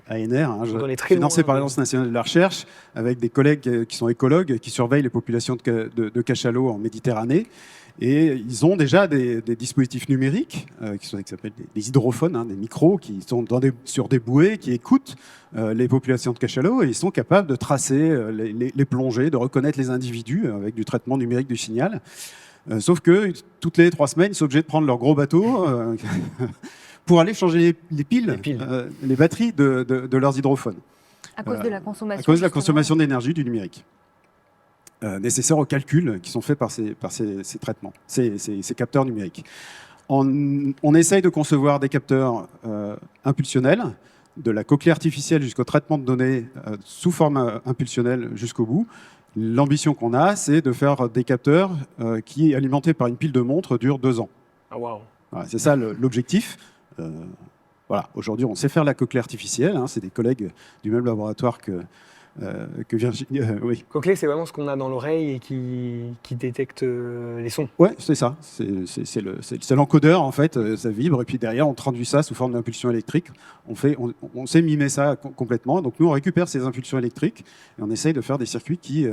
ANR, financé par l'Agence nationale de la recherche, avec des collègues qui sont écologues, qui surveillent les populations de cachalots en Méditerranée. Et ils ont déjà des dispositifs numériques qui s'appellent des hydrophones, des micros qui sont sur des bouées, qui écoutent les populations de cachalots et ils sont capables de tracer les plongées, de reconnaître les individus avec du traitement numérique du signal. Sauf que toutes les 3 semaines, ils sont obligés de prendre leur gros bateau pour aller changer les piles, les batteries de leurs hydrophones. À cause de la consommation. À cause de la consommation d'énergie du numérique. Nécessaires aux calculs qui sont faits par ces traitements, ces capteurs numériques. On essaye de concevoir des capteurs impulsionnels, de la cochlée artificielle jusqu'au traitement de données sous forme impulsionnelle jusqu'au bout. L'ambition qu'on a, c'est de faire des capteurs qui, alimentés par une pile de montres, durent 2 ans. Ah, wow. Voilà, c'est ça l'objectif. Voilà. Aujourd'hui, on sait faire la cochlée artificielle. C'est des collègues du même laboratoire que Virginie. Oui. Cochlée, c'est vraiment ce qu'on a dans l'oreille et qui détecte les sons. Ouais, c'est ça. C'est l'encodeur, en fait. Ça vibre, et puis derrière, on traduit ça sous forme d'impulsion électrique. On sait mimer ça complètement. Donc nous, on récupère ces impulsions électriques et on essaye de faire des circuits qui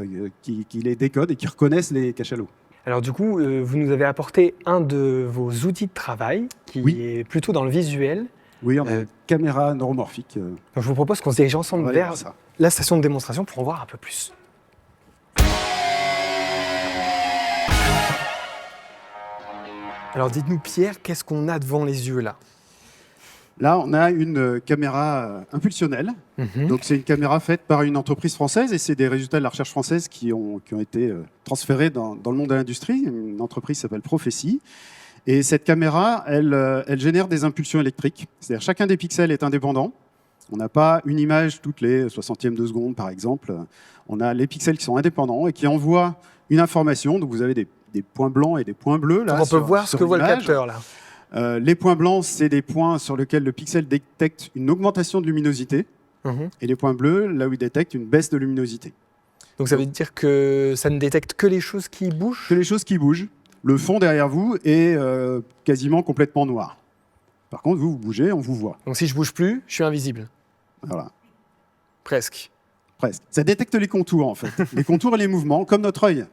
les décodent et qui reconnaissent les cachalots. Alors du coup, vous nous avez apporté un de vos outils de travail qui est plutôt dans le visuel. Oui, on a une caméra neuromorphique. Donc je vous propose qu'on se dirige ensemble vers la station de démonstration pour en voir un peu plus. Alors dites-nous Pierre, qu'est-ce qu'on a devant les yeux là? Là, on a une caméra impulsionnelle. Donc, c'est une caméra faite par une entreprise française et c'est des résultats de la recherche française qui ont été transférés dans le monde de l'industrie. Une entreprise s'appelle Prophecy. Et cette caméra, elle génère des impulsions électriques. C'est-à-dire chacun des pixels est indépendant. On n'a pas une image toutes les 60e de seconde, par exemple. On a les pixels qui sont indépendants et qui envoient une information. Donc, vous avez des points blancs et des points bleus. Là, donc on peut voir ce que voit le capteur là. Les points blancs, c'est des points sur lesquels le pixel détecte une augmentation de luminosité. Et les points bleus, là où il détecte une baisse de luminosité. Donc ça veut dire que ça ne détecte que les choses qui bougent? Que les choses qui bougent. Le fond derrière vous est quasiment complètement noir. Par contre, vous bougez, on vous voit. Donc si je bouge plus, je suis invisible? Voilà. Presque. Presque. Ça détecte les contours, en fait. Les contours et les mouvements, comme notre œil.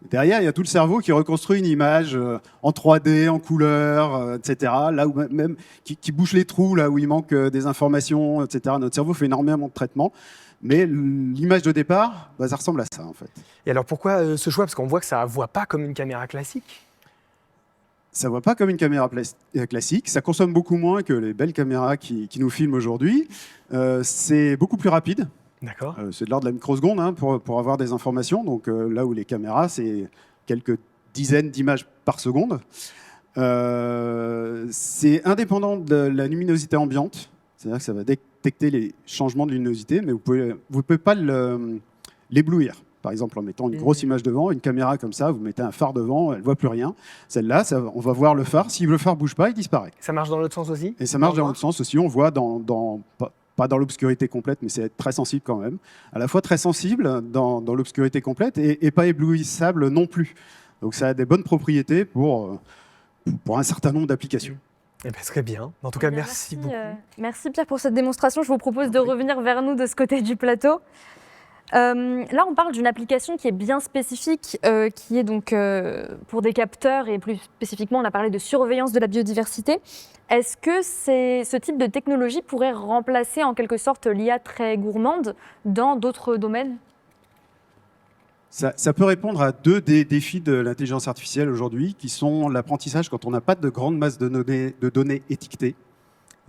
Derrière, il y a tout le cerveau qui reconstruit une image en 3D, en couleur, etc. Là où même qui bouche les trous, là où il manque des informations, etc. Notre cerveau fait énormément de traitements. Mais l'image de départ, ça ressemble à ça, en fait. Et alors pourquoi ce choix? Parce qu'on voit que ça ne voit pas comme une caméra classique. Ça ne voit pas comme une caméra classique. Ça consomme beaucoup moins que les belles caméras qui nous filment aujourd'hui. C'est beaucoup plus rapide. D'accord. C'est de l'ordre de la microseconde pour avoir des informations. Donc là où les caméras, c'est quelques dizaines d'images par seconde. C'est indépendant de la luminosité ambiante. C'est-à-dire que ça va détecter les changements de luminosité, mais vous ne pouvez pas l'éblouir. Par exemple, en mettant une grosse image devant, une caméra comme ça, vous mettez un phare devant, elle ne voit plus rien. Celle-là, on va voir le phare. Si le phare ne bouge pas, il disparaît. Ça marche dans l'autre sens aussi? Et ça marche dans l'autre sens aussi. On voit pas dans l'obscurité complète, mais c'est très sensible quand même. À la fois très sensible dans l'obscurité complète et pas éblouissable non plus. Donc ça a des bonnes propriétés pour un certain nombre d'applications. Eh bien, très bien. En tout cas, merci beaucoup. Merci Pierre pour cette démonstration. Je vous propose de revenir vers nous de ce côté du plateau. Là, on parle d'une application qui est bien spécifique, qui est donc pour des capteurs et plus spécifiquement, on a parlé de surveillance de la biodiversité. Est-ce que ce type de technologie pourrait remplacer en quelque sorte l'IA très gourmande dans d'autres domaines? Ça peut répondre à deux des défis de l'intelligence artificielle aujourd'hui, qui sont l'apprentissage quand on n'a pas de grande masse de données étiquetées.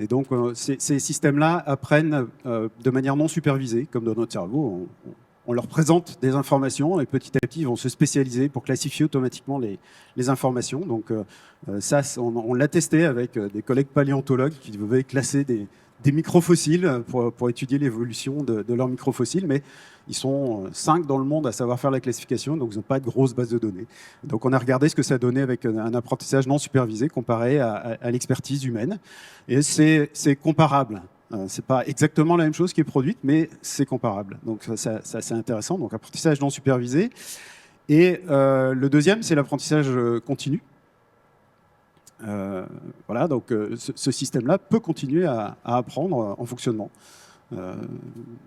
Et donc, ces systèmes-là apprennent de manière non supervisée, comme dans notre cerveau. On leur présente des informations et petit à petit, ils vont se spécialiser pour classifier automatiquement les informations. Donc, ça, on l'a testé avec des collègues paléontologues qui devaient classer des microfossiles pour étudier l'évolution de leurs microfossiles. Mais ils sont 5 dans le monde à savoir faire la classification, donc ils n'ont pas de grosse base de données. Donc on a regardé ce que ça donnait avec un apprentissage non supervisé comparé à l'expertise humaine. Et c'est comparable. C'est pas exactement la même chose qui est produite, mais c'est comparable. Donc ça c'est intéressant. Donc apprentissage non supervisé. Et le deuxième, c'est l'apprentissage continu. Voilà, donc ce système-là peut continuer à apprendre en fonctionnement.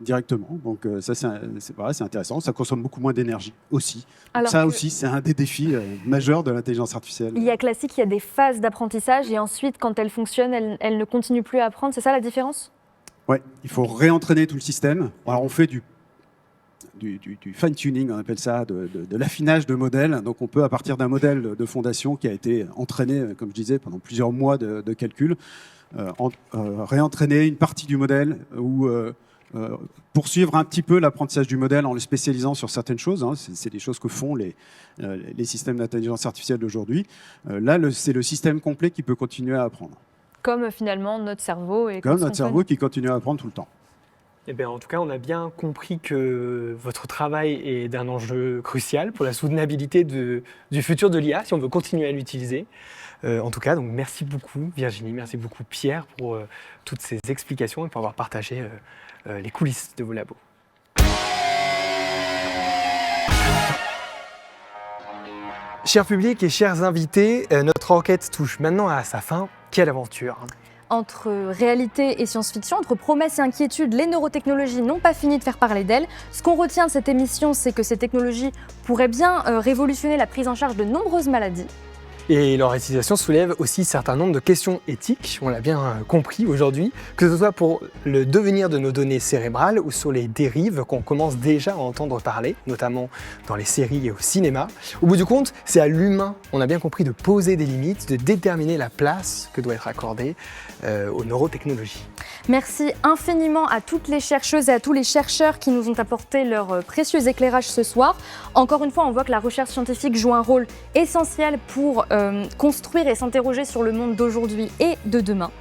Directement. Donc ça, c'est intéressant. Ça consomme beaucoup moins d'énergie aussi. Ça aussi, c'est un des défis majeurs de l'intelligence artificielle. Il y a classique, il y a des phases d'apprentissage et ensuite, quand elle fonctionne, elle ne continue plus à apprendre. C'est ça la différence? Oui, il faut réentraîner tout le système. Alors on fait du fine-tuning, on appelle ça, de l'affinage de modèles. Donc on peut, à partir d'un modèle de fondation qui a été entraîné, comme je disais, pendant plusieurs mois de calcul, réentraîner une partie du modèle ou poursuivre un petit peu l'apprentissage du modèle en le spécialisant sur certaines choses. C'est des choses que font les systèmes d'intelligence artificielle d'aujourd'hui. Là, c'est le système complet qui peut continuer à apprendre. Comme finalement notre cerveau. Comme notre cerveau qui continue à apprendre tout le temps. Eh bien, en tout cas, on a bien compris que votre travail est d'un enjeu crucial pour la soutenabilité du futur de l'IA, si on veut continuer à l'utiliser. En tout cas, donc, merci beaucoup Virginie, merci beaucoup Pierre pour toutes ces explications et pour avoir partagé les coulisses de vos labos. Cher public et chers invités, notre enquête touche maintenant à sa fin. Quelle aventure! Entre réalité et science-fiction, entre promesses et inquiétudes, les neurotechnologies n'ont pas fini de faire parler d'elles. Ce qu'on retient de cette émission, c'est que ces technologies pourraient bien révolutionner la prise en charge de nombreuses maladies. Et leur utilisation soulève aussi un certain nombre de questions éthiques, on l'a bien compris aujourd'hui, que ce soit pour le devenir de nos données cérébrales ou sur les dérives qu'on commence déjà à entendre parler, notamment dans les séries et au cinéma. Au bout du compte, c'est à l'humain, on a bien compris, de poser des limites, de déterminer la place que doit être accordée aux neurotechnologies. Merci infiniment à toutes les chercheuses et à tous les chercheurs qui nous ont apporté leur précieux éclairage ce soir. Encore une fois, on voit que la recherche scientifique joue un rôle essentiel pour construire et s'interroger sur le monde d'aujourd'hui et de demain.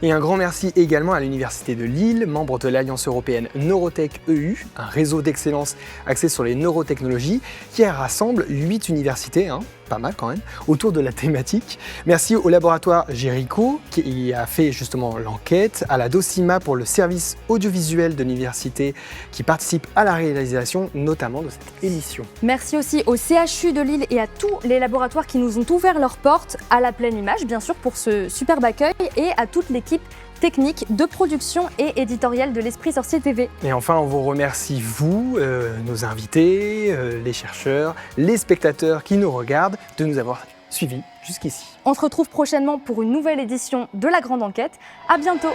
Et un grand merci également à l'Université de Lille, membre de l'Alliance européenne Neurotech EU, un réseau d'excellence axé sur les neurotechnologies qui rassemble 8 universités, pas mal quand même, autour de la thématique. Merci au laboratoire Jericho qui a fait justement l'enquête, à la Docima pour le service audiovisuel de l'université qui participe à la réalisation notamment de cette émission. Merci aussi au CHU de Lille et à tous les laboratoires qui nous ont ouvert leurs portes, à la Pleine Image bien sûr pour ce superbe accueil et à toute l'équipe technique de production et éditoriale de l'Esprit Sorcier TV. Et enfin, on vous remercie, vous, nos invités, les chercheurs, les spectateurs qui nous regardent, de nous avoir suivis jusqu'ici. On se retrouve prochainement pour une nouvelle édition de La Grande Enquête. À bientôt.